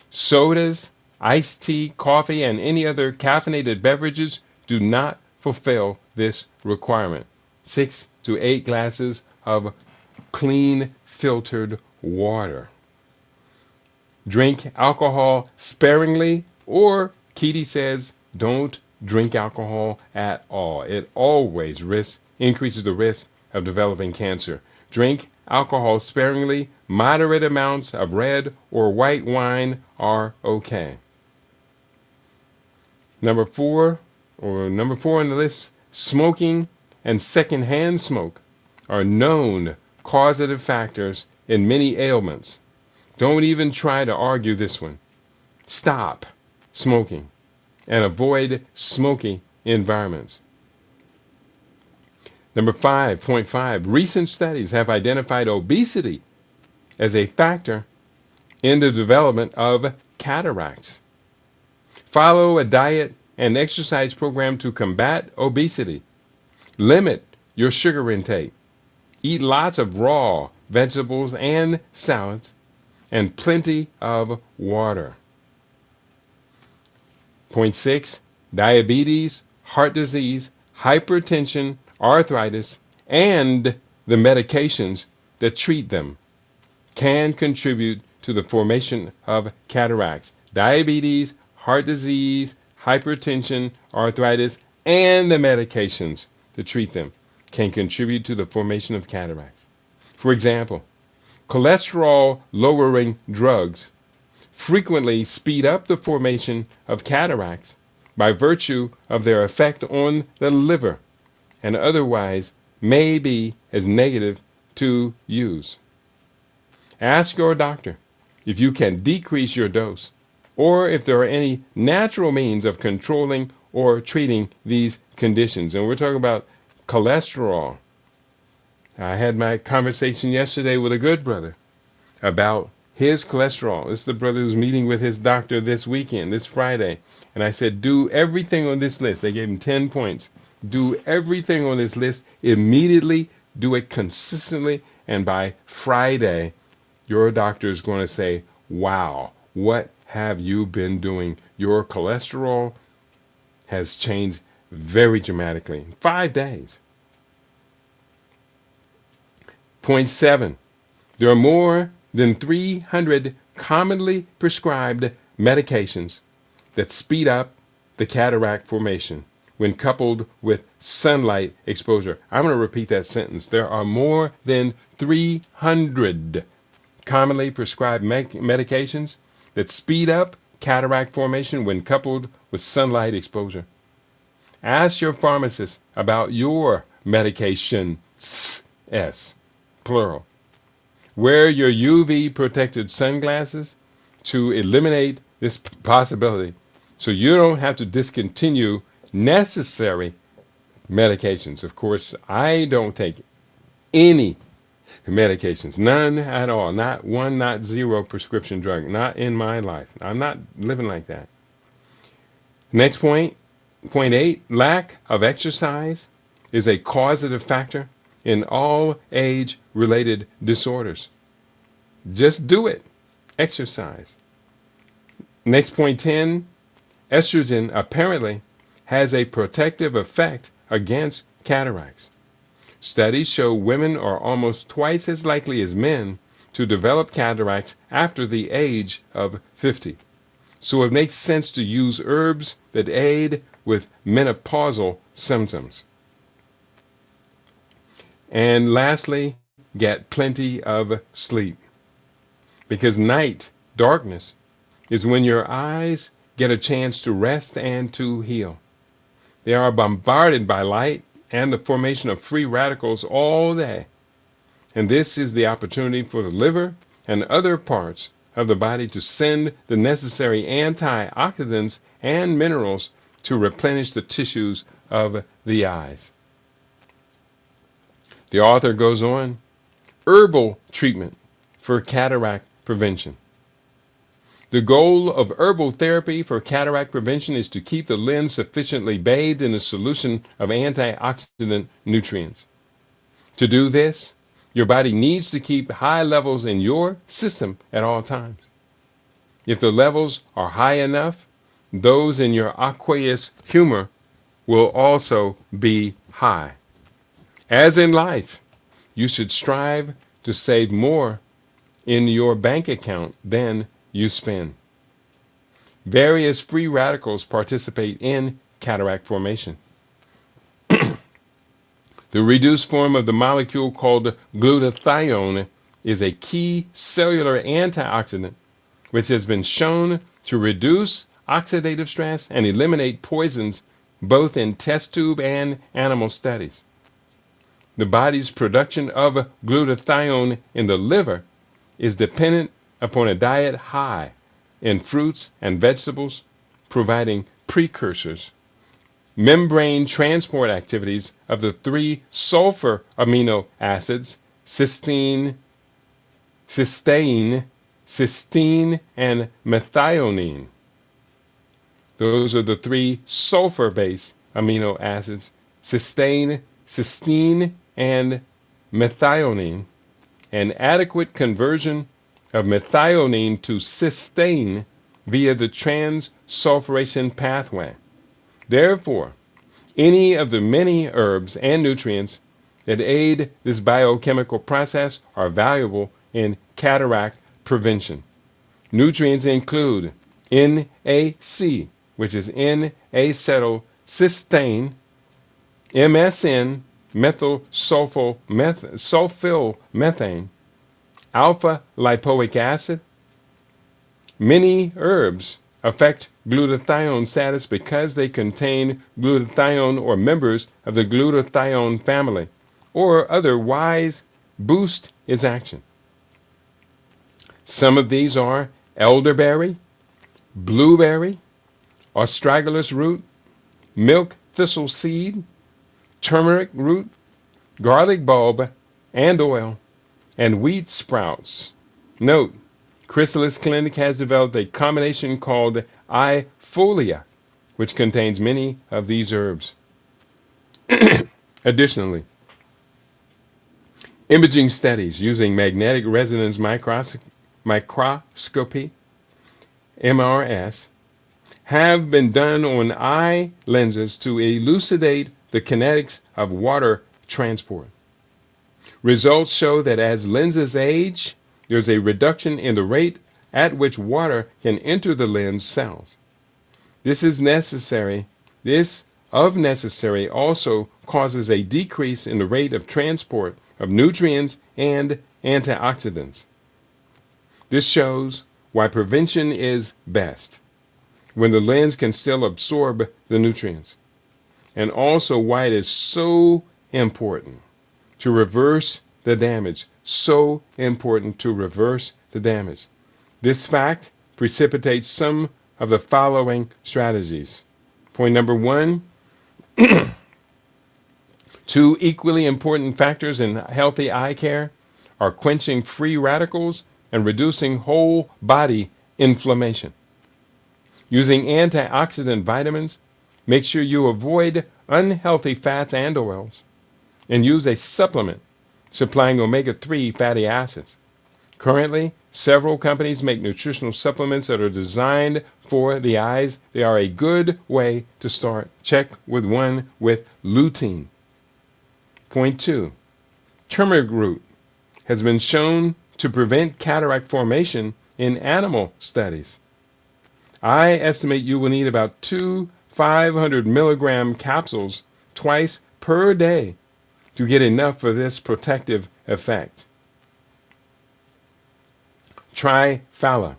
Sodas, iced tea, coffee, and any other caffeinated beverages do not fulfill this requirement. 6 to 8 glasses of clean, filtered water. Drink alcohol sparingly, or Keaty says don't drink alcohol at all. It always increases the risk of developing cancer. Drink alcohol sparingly. Moderate amounts of red or white wine are okay. Number four on the list, smoking and secondhand smoke are known causative factors in many ailments. Don't even try to argue this one. Stop smoking and avoid smoky environments. Number 5.5, recent studies have identified obesity as a factor in the development of cataracts. Follow a diet and exercise program to combat obesity. Limit your sugar intake. Eat lots of raw vegetables and salads, and plenty of water. Point 6, diabetes, heart disease, hypertension, arthritis, and the medications that treat them can contribute to the formation of cataracts. Diabetes, heart disease, hypertension, arthritis, and the medications that treat them can contribute to the formation of cataracts. For example, cholesterol-lowering drugs frequently speed up the formation of cataracts by virtue of their effect on the liver, and otherwise may be as negative to use. Ask your doctor if you can decrease your dose, or if there are any natural means of controlling or treating these conditions. And we're talking about cholesterol. I had my conversation yesterday with a good brother about his cholesterol. This is the brother who's meeting with his doctor this weekend, this Friday. And I said, do everything on this list. They gave him 10 points. Do everything on this list immediately. Do it consistently. And by Friday, your doctor is going to say, wow, what have you been doing? Your cholesterol has changed very dramatically in 5 days. Point 7. There are more than 300 commonly prescribed medications that speed up the cataract formation when coupled with sunlight exposure. I'm going to repeat that sentence. There are more than 300 commonly prescribed medications that speed up cataract formation when coupled with sunlight exposure. Ask your pharmacist about your medications, plural. Wear your UV protected sunglasses to eliminate this possibility so you don't have to discontinue necessary medications. Of course, I don't take any medications, none at all, not one, not zero prescription drug, not in my life. I'm not living like that. Next point 8, lack of exercise is a causative factor in all age-related disorders. Just do it. Exercise. Next point 10, estrogen apparently has a protective effect against cataracts. Studies show women are almost twice as likely as men to develop cataracts after the age of 50. So it makes sense to use herbs that aid with menopausal symptoms. And lastly, get plenty of sleep. Because night, darkness, is when your eyes get a chance to rest and to heal. They are bombarded by light and the formation of free radicals all day. And this is the opportunity for the liver and other parts of the body to send the necessary antioxidants and minerals to replenish the tissues of the eyes. The author goes on, herbal treatment for cataract prevention. The goal of herbal therapy for cataract prevention is to keep the lens sufficiently bathed in a solution of antioxidant nutrients. To do this, your body needs to keep high levels in your system at all times. If the levels are high enough, those in your aqueous humor will also be high. As in life, you should strive to save more in your bank account than you spend. Various free radicals participate in cataract formation. The reduced form of the molecule called glutathione is a key cellular antioxidant which has been shown to reduce oxidative stress and eliminate poisons both in test tube and animal studies. The body's production of glutathione in the liver is dependent upon a diet high in fruits and vegetables, providing precursors. Membrane transport activities of the 3 sulfur amino acids, cysteine, and methionine. Those are the 3 sulfur-based amino acids, cysteine, and methionine. An adequate conversion of methionine to cysteine via the transsulfuration pathway. Therefore, any of the many herbs and nutrients that aid this biochemical process are valuable in cataract prevention. Nutrients include NAC, which is N-acetylcysteine, MSN, methylsulfomethane, alpha lipoic acid. Many herbs affect glutathione status because they contain glutathione or members of the glutathione family, or otherwise boost its action. Some of these are elderberry, blueberry, astragalus root, milk thistle seed, turmeric root, garlic bulb and oil, and wheat sprouts. Note, Chrysalis Clinic has developed a combination called iFolia, which contains many of these herbs. Additionally, imaging studies using magnetic resonance microscopy, MRS, have been done on eye lenses to elucidate the kinetics of water transport. Results show that as lenses age, there's a reduction in the rate at which water can enter the lens cells. This also causes a decrease in the rate of transport of nutrients and antioxidants. This shows why prevention is best, when the lens can still absorb the nutrients, and also why it is so important to reverse the damage. So important to reverse the damage. This fact precipitates some of the following strategies. Point number 1, 2 equally important factors in healthy eye care are quenching free radicals and reducing whole body inflammation. Using antioxidant vitamins, make sure you avoid unhealthy fats and oils, and use a supplement supplying omega-3 fatty acids. Currently, several companies make nutritional supplements that are designed for the eyes. They are a good way to start. Check with one with lutein. Point 2, turmeric root has been shown to prevent cataract formation in animal studies. I estimate you will need about 2 500 milligram capsules twice per day to get enough for this protective effect. Triphala,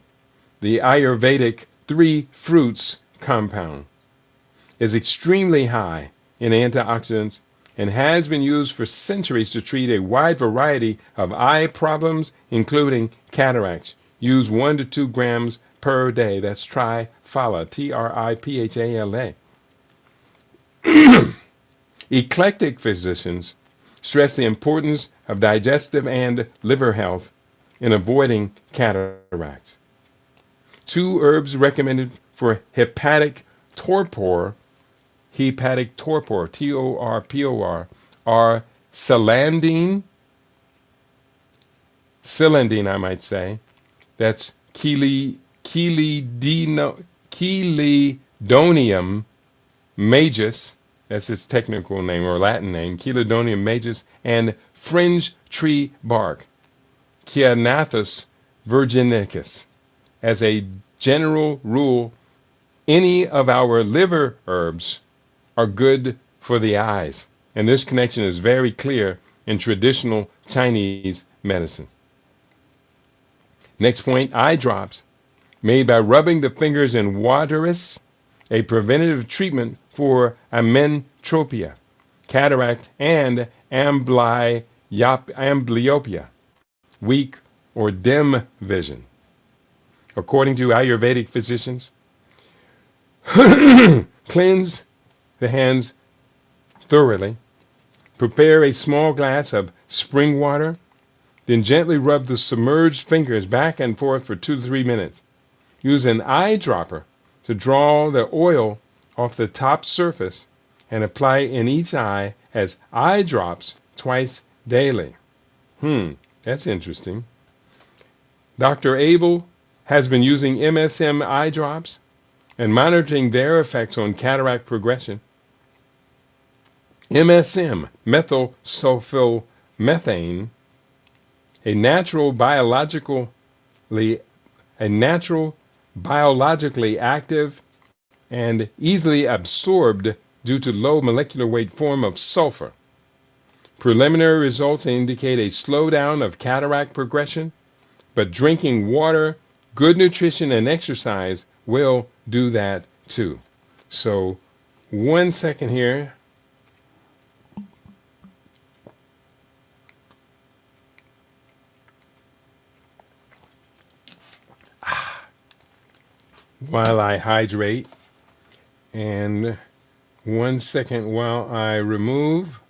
the Ayurvedic 3 fruits compound, is extremely high in antioxidants and has been used for centuries to treat a wide variety of eye problems, including cataracts. Use 1 to 2 grams per day. That's Triphala, Triphala. Eclectic physicians stress the importance of digestive and liver health in avoiding cataracts. Two herbs recommended for hepatic torpor, T-O-R-P-O-R, are celandine, I might say, that's Chelidonium majus, that's its technical name or Latin name, Chelidonium majus, and fringe tree bark, Ceanothus virginicus. As a general rule, any of our liver herbs are good for the eyes, and this connection is very clear in traditional Chinese medicine. Next point, eye drops made by rubbing the fingers in waterous, a preventative treatment for amenorrhea, cataract, and amblyopia, weak or dim vision. According to Ayurvedic physicians, cleanse the hands thoroughly, prepare a small glass of spring water, then gently rub the submerged fingers back and forth for 2 to 3 minutes. Use an eyedropper to draw the oil off the top surface and apply in each eye as eye drops twice daily. That's interesting. Dr. Abel has been using MSM eye drops and monitoring their effects on cataract progression. MSM, methyl sulfomethane, a natural biologically active and easily absorbed due to low molecular weight form of sulfur. Preliminary results indicate a slowdown of cataract progression, but drinking water, good nutrition, and exercise will do that too. So, 1 second here. While I hydrate, and 1 second while I remove.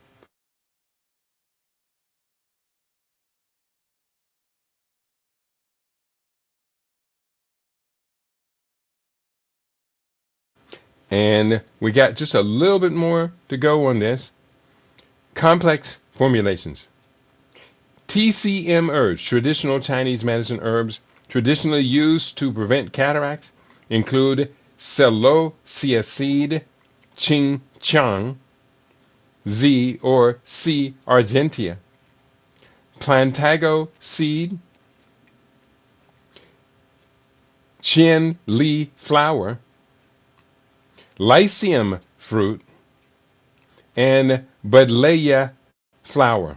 And we got just a little bit more to go on this. Complex formulations. TCM herbs, traditional Chinese medicine herbs, traditionally used to prevent cataracts, include celosia seed, ching chang, Z or C. argentea, plantago seed, chien li flower, lycium fruit, and buddleia flower.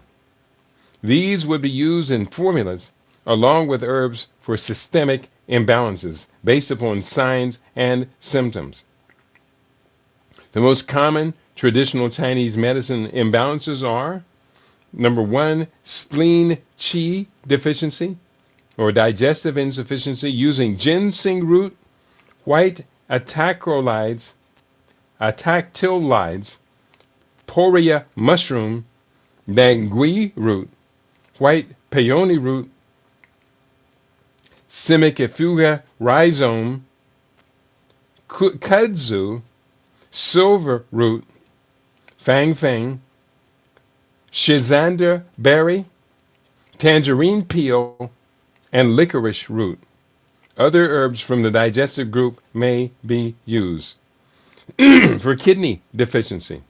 These would be used in formulas along with herbs for systemic imbalances based upon signs and symptoms. The most common traditional Chinese medicine imbalances are: number 1, spleen qi deficiency or digestive insufficiency using ginseng root, white atactylides, poria mushroom, dangui root, white peony root, Simicafuga rhizome, kudzu, silver root, fang fang, schizandra berry, tangerine peel, and licorice root. Other herbs from the digestive group may be used. For kidney deficiency,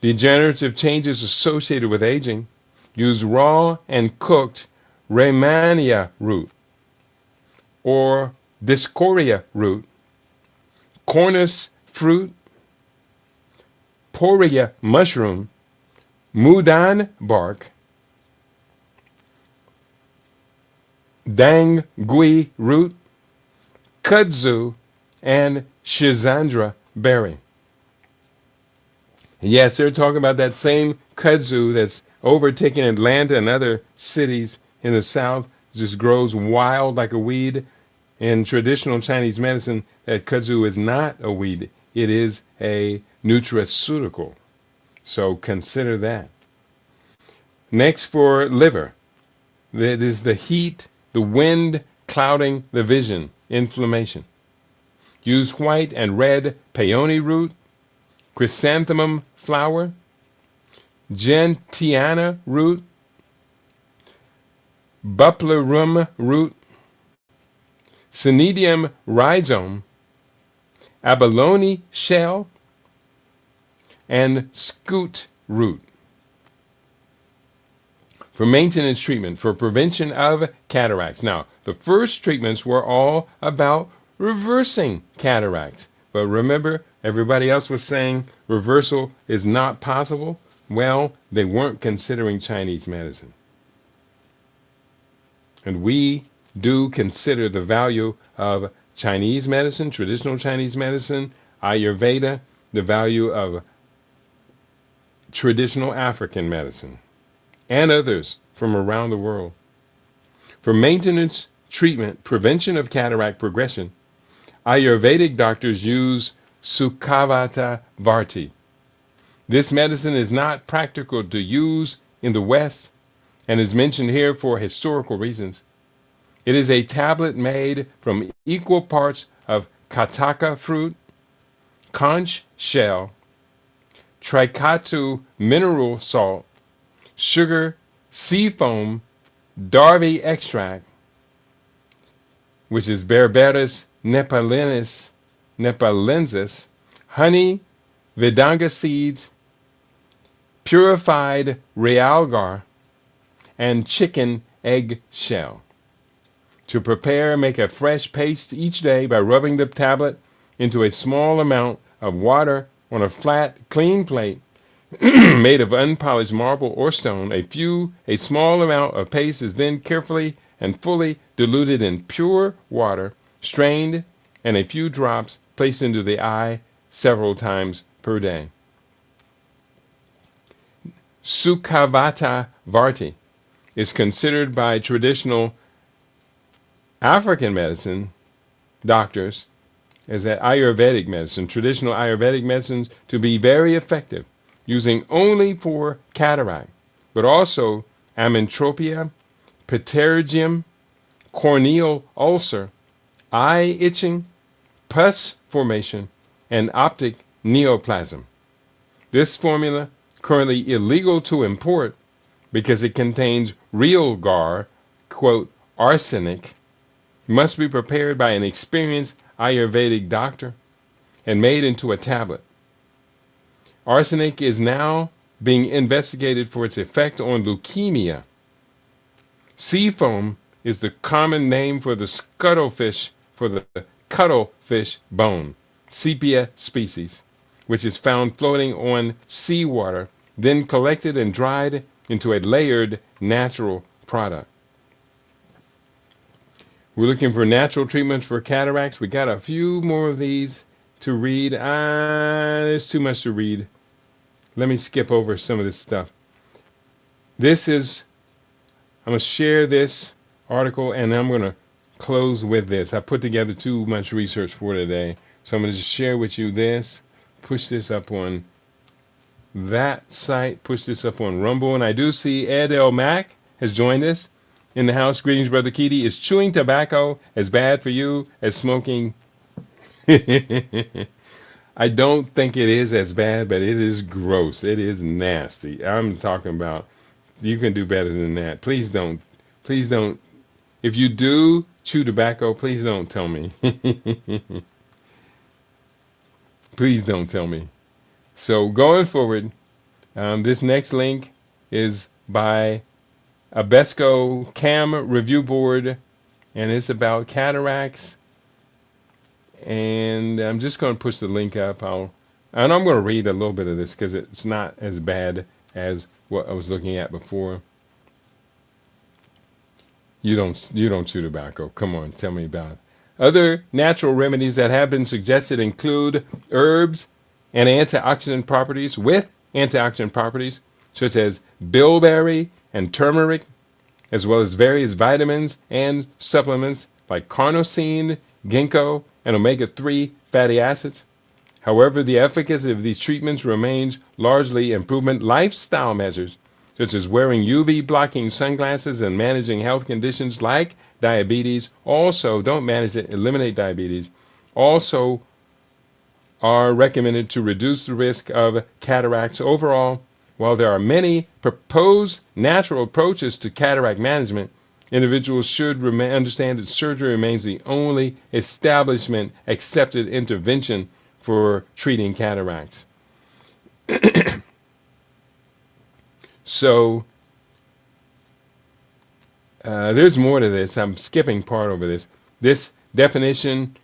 degenerative changes associated with aging, use raw and cooked Rehmannia root or Discoria root, cornus fruit, poria mushroom, mudan bark, dangui root, kudzu, and schizandra berry. Yes, they're talking about that same kudzu that's overtaking Atlanta and other cities in the South, just grows wild like a weed. In traditional Chinese medicine, that kudzu is not a weed. It is a nutraceutical. So consider that. Next, for liver, that is the heat, the wind clouding the vision, inflammation. Use white and red peony root, chrysanthemum flower, gentiana root, bupleurum root, Cnidium rhizome, abalone shell, and scoot root. For maintenance treatment, for prevention of cataracts. Now, the first treatments were all about reversing cataracts. But remember, everybody else was saying reversal is not possible. Well, they weren't considering Chinese medicine. And we do consider the value of Chinese medicine, traditional Chinese medicine, Ayurveda, the value of traditional African medicine, and others from around the world. For maintenance treatment, prevention of cataract progression, Ayurvedic doctors use Sukhavata Varti. This medicine is not practical to use in the West and is mentioned here for historical reasons. It is a tablet made from equal parts of kataka fruit, conch shell, trikatu mineral salt, sugar, sea foam, Darby extract, which is Berberis nepalensis, honey, Vedanga seeds, purified realgar, and chicken egg shell. To prepare, make a fresh paste each day by rubbing the tablet into a small amount of water on a flat, clean plate made of unpolished marble or stone. A small amount of paste is then carefully and fully diluted in pure water, strained, and a few drops placed into the eye several times per day. Sukhavata Varti is considered by traditional African medicine doctors as that Ayurvedic medicine, traditional Ayurvedic medicines, to be very effective, using only for cataract, but also amyotropia, pterygium, corneal ulcer, eye itching, pus formation, and optic neoplasm. This formula, currently illegal to import because it contains real gar, quote, arsenic, must be prepared by an experienced Ayurvedic doctor and made into a tablet. Arsenic is now being investigated for its effect on leukemia. Sea foam is the common name for the cuttlefish bone, Sepia species, which is found floating on seawater, then collected and dried into a layered natural product. We're looking for natural treatments for cataracts. We got a few more of these to read. There's too much to read. Let me skip over some of this stuff. I'm going to share this article and I'm going to close with this. I put together too much research for today. So I'm going to just share with you this. Push this up on that site. Push this up on Rumble. And I do see Ed L. Mack has joined us in the house. Greetings, Brother Keedy. Is chewing tobacco as bad for you as smoking? I don't think it is as bad, but it is gross. It is nasty. I'm talking about you can do better than that. Please don't. Please don't. If you do chew tobacco, please don't tell me. Please don't tell me. So going forward, this next link is by Abesco Cam Review Board, and it's about cataracts. And I'm just going to push the link up. And I'm going to read a little bit of this because it's not as bad as what I was looking at before. You don't chew tobacco. Come on, tell me about it. Other natural remedies that have been suggested include herbs and antioxidant properties with antioxidant properties such as bilberry and turmeric, as well as various vitamins and supplements like carnosine, ginkgo, and omega-3 fatty acids. However, the efficacy of these treatments remains largely improvement lifestyle measures, such as wearing UV blocking sunglasses and managing health conditions like diabetes. Also, don't manage it, eliminate diabetes. Also, are recommended to reduce the risk of cataracts. Overall, while there are many proposed natural approaches to cataract management, individuals should understand that surgery remains the only establishment accepted intervention for treating cataracts. So there's more to this. I'm skipping part over this. This definition: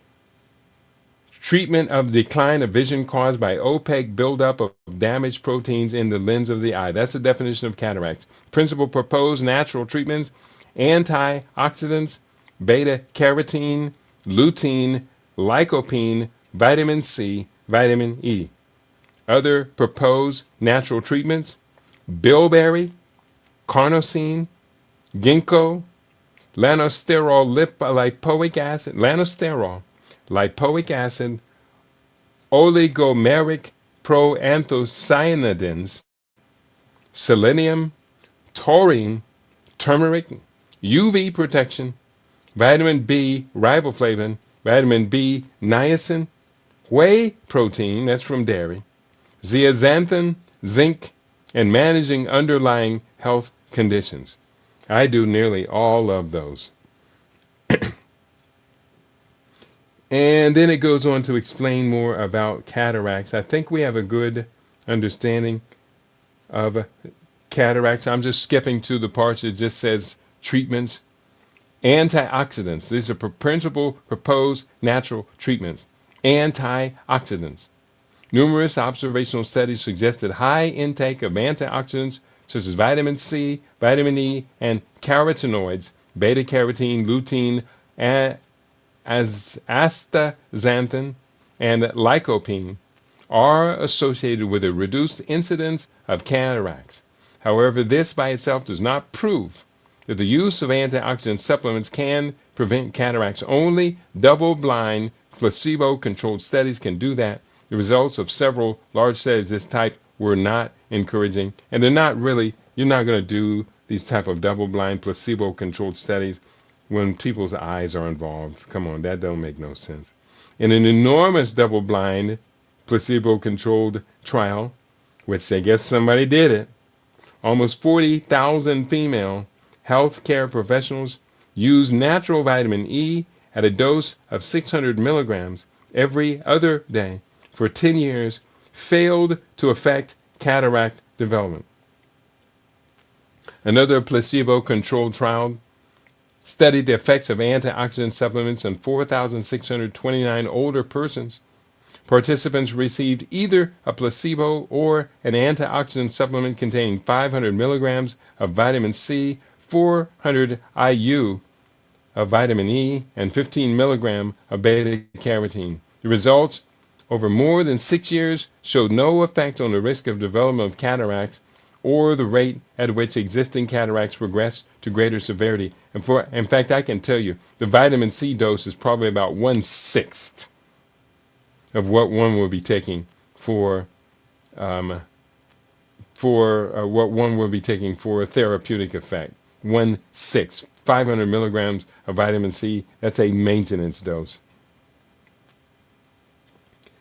treatment of decline of vision caused by opaque buildup of damaged proteins in the lens of the eye. That's the definition of cataracts. Principal proposed natural treatments: antioxidants, beta-carotene, lutein, lycopene, vitamin C, vitamin E. Other proposed natural treatments: bilberry, carnosine, ginkgo, lanosterol lipoic acid, lipoic acid, oligomeric proanthocyanidins, selenium, taurine, turmeric, UV protection, vitamin B riboflavin, vitamin B niacin, whey protein, that's from dairy, zeaxanthin, zinc, and managing underlying health conditions. I do nearly all of those. And then it goes on to explain more about cataracts. I think we have a good understanding of cataracts. I'm just skipping to the parts that just says treatments. Antioxidants. These are principal proposed natural treatments. Antioxidants. Numerous observational studies suggest that high intake of antioxidants such as vitamin C, vitamin E, and carotenoids, beta-carotene, lutein, astaxanthin, and lycopene, are associated with a reduced incidence of cataracts. However, this by itself does not prove that the use of antioxidant supplements can prevent cataracts. Only double-blind, placebo-controlled studies can do that. The results of several large studies of this type were not encouraging, and they're not really, you're not going to do these type of double-blind, placebo-controlled studies when people's eyes are involved. Come on, that don't make no sense. In an enormous double-blind, placebo-controlled trial, which I guess somebody did it, almost 40,000 female healthcare professionals used natural vitamin E at a dose of 600 milligrams every other day for 10 years, failed to affect cataract development. Another placebo-controlled trial studied the effects of antioxidant supplements on 4,629 older persons. Participants received either a placebo or an antioxidant supplement containing 500 milligrams of vitamin C, 400 IU of vitamin E, and 15 milligrams of beta-carotene. The results over more than 6 years showed no effect on the risk of development of cataracts or the rate at which existing cataracts progress to greater severity. And in fact, I can tell you, the vitamin C dose is probably about 1/6 of what one will be taking for what one will be taking for a therapeutic effect. 1/6, 500 milligrams of vitamin C. That's a maintenance dose.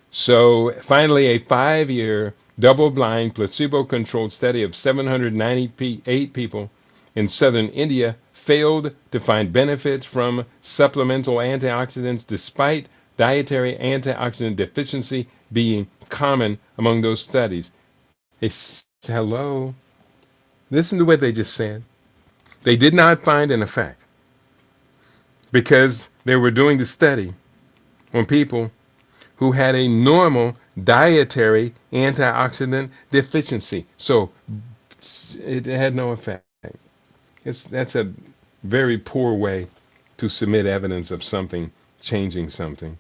So finally, a 5-year double-blind placebo-controlled study of 798 people in southern India failed to find benefits from supplemental antioxidants despite dietary antioxidant deficiency being common among those studies. Hello? Listen to what they just said. They did not find an effect because they were doing the study on people who had a normal dietary antioxidant deficiency. So it had no effect. That's a very poor way to submit evidence of something changing something.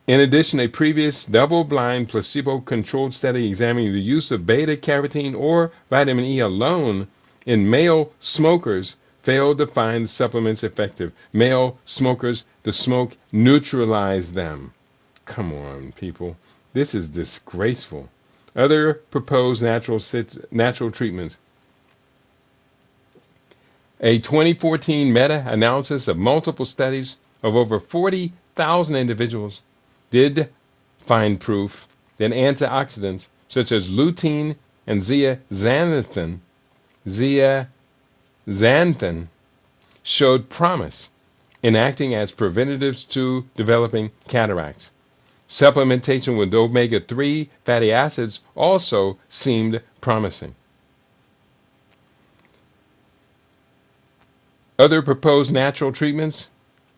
In addition, a previous double-blind placebo-controlled study examining the use of beta-carotene or vitamin E alone in male smokers failed to find the supplements effective. Male smokers, the smoke neutralized them. Come on, people. This is disgraceful. Other proposed natural treatments. A 2014 meta-analysis of multiple studies of over 40,000 individuals did find proof that antioxidants such as lutein and zeaxanthin showed promise in acting as preventatives to developing cataracts. Supplementation with omega-3 fatty acids also seemed promising. Other proposed natural treatments: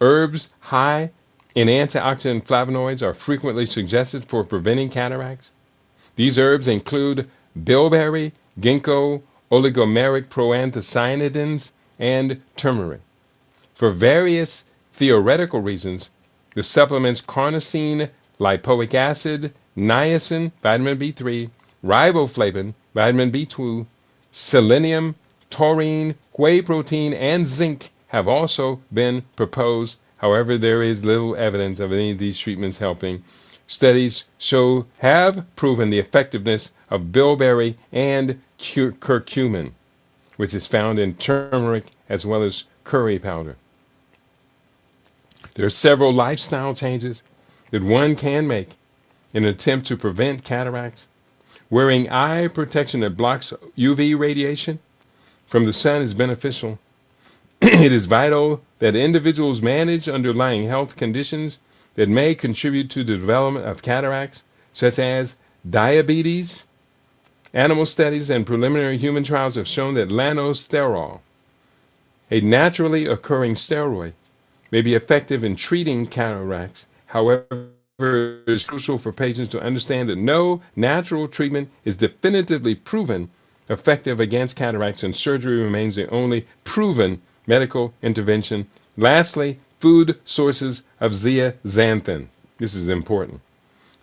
herbs high in antioxidant flavonoids are frequently suggested for preventing cataracts. These herbs include bilberry, ginkgo, oligomeric proanthocyanidins, and turmeric. For various theoretical reasons, the supplements carnosine, lipoic acid, niacin, vitamin B3, riboflavin, vitamin B2, selenium, taurine, whey protein, and zinc have also been proposed. However, there is little evidence of any of these treatments helping. Studies have proven the effectiveness of bilberry and curcumin, which is found in turmeric as well as curry powder. There are several lifestyle changes that one can make in an attempt to prevent cataracts. Wearing eye protection that blocks UV radiation from the sun is beneficial. It is vital that individuals manage underlying health conditions that may contribute to the development of cataracts, such as diabetes. Animal studies and preliminary human trials have shown that lanosterol, a naturally occurring steroid, may be effective in treating cataracts. However, it is crucial for patients to understand that no natural treatment is definitively proven effective against cataracts, and surgery remains the only proven medical intervention. Lastly, food sources of zeaxanthin. This is important.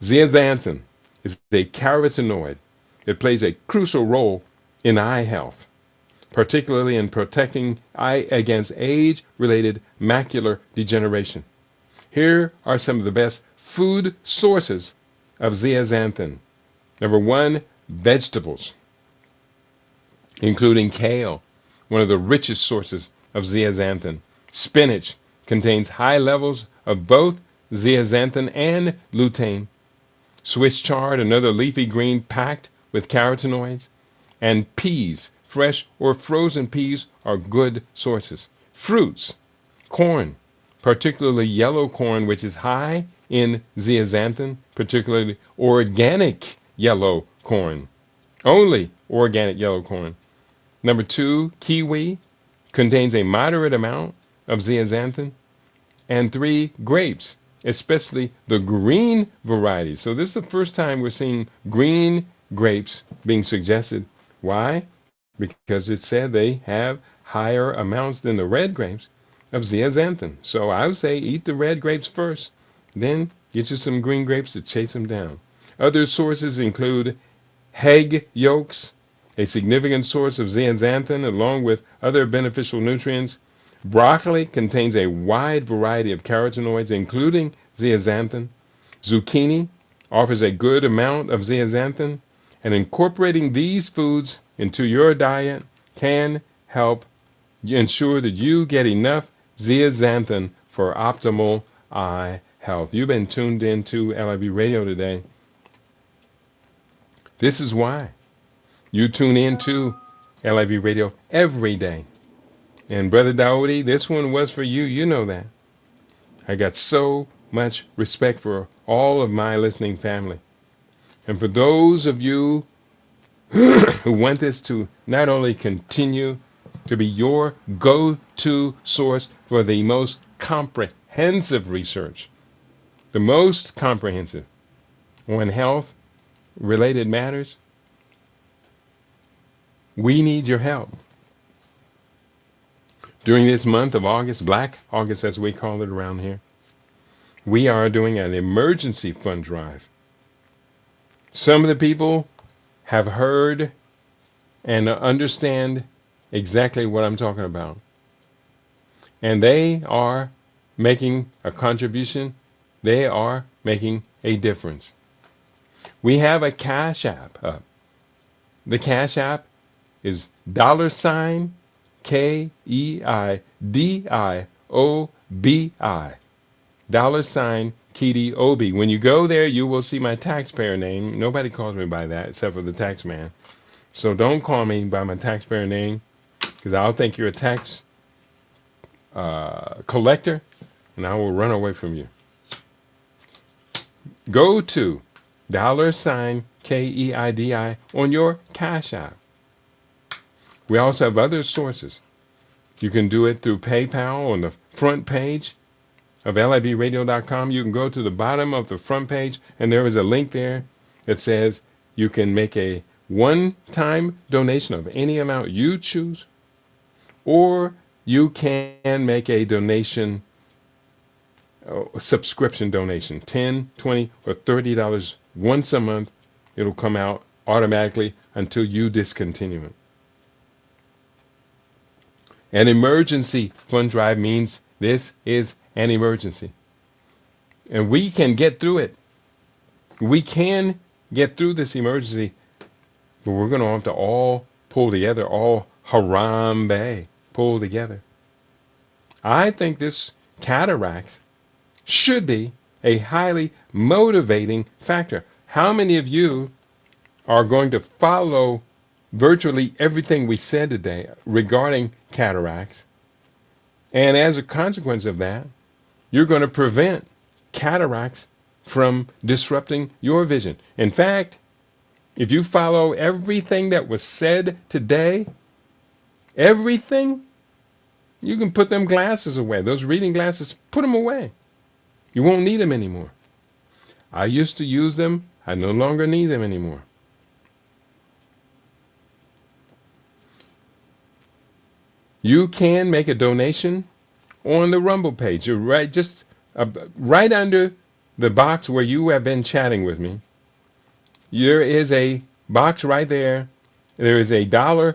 Zeaxanthin is a carotenoid that plays a crucial role in eye health, particularly in protecting eye against age-related macular degeneration. Here are some of the best food sources of zeaxanthin. Number one, vegetables, including kale, one of the richest sources of zeaxanthin. Spinach contains high levels of both zeaxanthin and lutein. Swiss chard, another leafy green packed with carotenoids. And peas, fresh or frozen peas, are good sources. Fruits, corn, particularly yellow corn, which is high in zeaxanthin, particularly organic yellow corn. Only organic yellow corn. Number two, kiwi contains a moderate amount of zeaxanthin. And three, grapes, especially the green varieties. So this is the first time we're seeing green grapes being suggested. Why? Because it said they have higher amounts than the red grapes of zeaxanthin. So I would say eat the red grapes first, then get you some green grapes to chase them down. Other sources include egg yolks, a significant source of zeaxanthin, along with other beneficial nutrients. Broccoli contains a wide variety of carotenoids, including zeaxanthin. Zucchini offers a good amount of zeaxanthin, and incorporating these foods into your diet can help ensure that you get enough zeaxanthin for optimal eye health. You've been tuned into LIV Radio today. This is why you tune into LIV Radio every day. And Brother Dawoodi, this one was for you. You know that. I got so much respect for all of my listening family. And for those of you who want this to not only continue to be your go-to source for the most comprehensive research, the most comprehensive on health-related matters, we need your help. During this month of August, Black August as we call it around here, we are doing an emergency fund drive. Some of the people have heard and understand exactly what I'm talking about. And they are making a contribution. They are making a difference. We have a Cash App up. The Cash App is $ KEIDIOBI. $KEDOB. When you go there, you will see my taxpayer name. Nobody calls me by that except for the tax man. So don't call me by my taxpayer name, because I'll think you're a tax collector, and I will run away from you. Go to $KEIDI on your Cash App. We also have other sources. You can do it through PayPal on the front page of libradio.com. You can go to the bottom of the front page, and there is a link there that says you can make a one-time donation of any amount you choose, or you can make a donation, a subscription donation, $10, $20, or $30 once a month. It'll come out automatically until you discontinue it. An emergency fund drive means this is an emergency. And we can get through it. We can get through this emergency, but we're going to have to all pull together, all harambe, pull together. I think this cataracts should be a highly motivating factor. How many of you are going to follow virtually everything we said today regarding cataracts? And as a consequence of that, you're going to prevent cataracts from disrupting your vision. In fact, if you follow everything that was said today, everything, you can put them glasses away. Those reading glasses, put them away. You won't need them anymore. I used to use them. I no longer need them anymore. You can make a donation on the Rumble page. You're right, just right under the box where you have been chatting with me. There is a box right there. There is a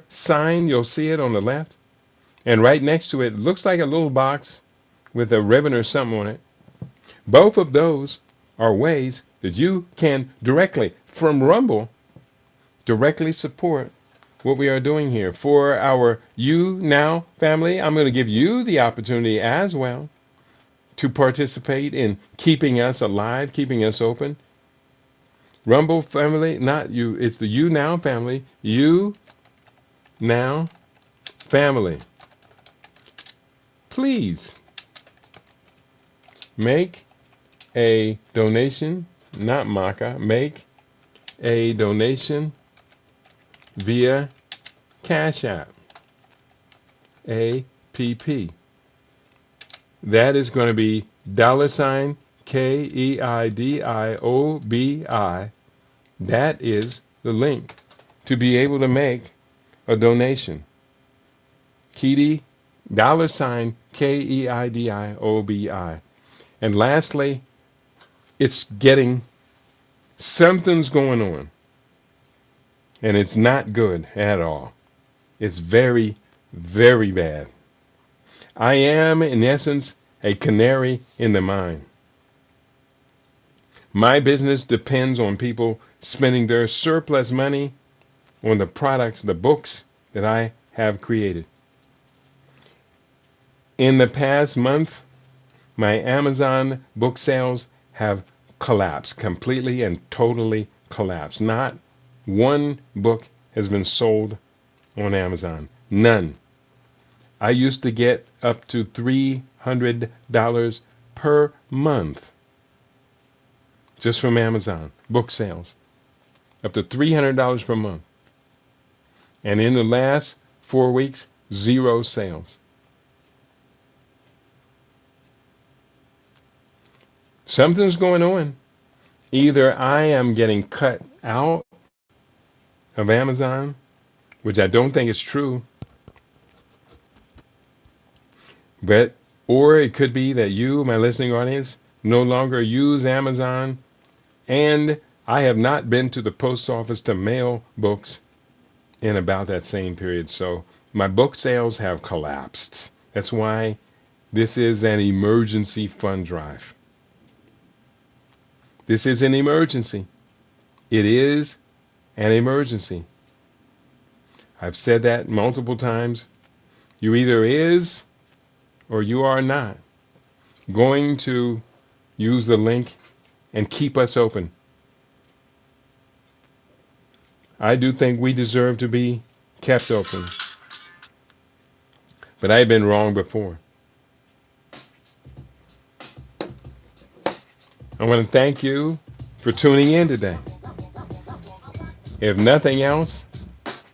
$sign. You'll see it on the left. And right next to it, looks like a little box with a ribbon or something on it. Both of those are ways that you can directly, from Rumble, directly support what we are doing here. For our You Now family, I'm going to give you the opportunity as well to participate in keeping us alive, keeping us open. Rumble family, not you, it's the You Now family. You Now family. Please make a donation, not Maca, make a donation via Cash App, APP. That is going to be $KEIDIOBI. That is the link to be able to make a donation. $KEIDIOBI. And lastly, it's getting, something's going on. And it's not good at all. It's very, very bad. I am, in essence, a canary in the mine. My business depends on people spending their surplus money on the products, the books that I have created. In the past month, my Amazon book sales have collapsed, completely and totally collapsed. Not one book has been sold on Amazon. None. I used to get up to $300 per month just from Amazon book sales. Up to $300 per month. And in the last 4 weeks, 0 sales. Something's going on. Either I am getting cut out of Amazon, which I don't think is true, or it could be that you, my listening audience, no longer use Amazon, and I have not been to the post office to mail books in about that same period. So my book sales have collapsed. That's why this is an emergency fund drive. This is an emergency. It is an emergency. I've said that multiple times. You either is or you are not going to use the link and keep us open. I do think we deserve to be kept open. But I've been wrong before. I want to thank you for tuning in today. If nothing else,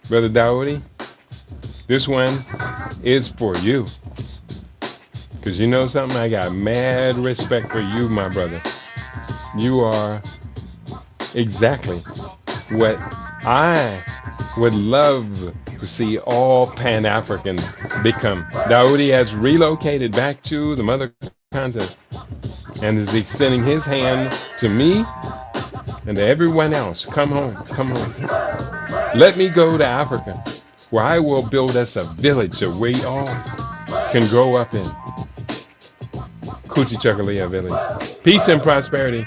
Brother Dawoodi, this one is for you. Because you know something? I got mad respect for you, my brother. You are exactly what I would love to see all Pan-Africans become. Dawoodi has relocated back to the mother continent and is extending his hand to me and to everyone else. Come home, come home. Let me go to Africa, where I will build us a village that we all can grow up in. Kuchichakalia village. Peace and prosperity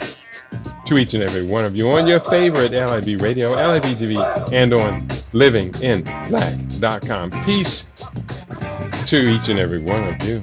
to each and every one of you on your favorite LIB radio, LIB TV, and on livinginblack.com. Peace to each and every one of you.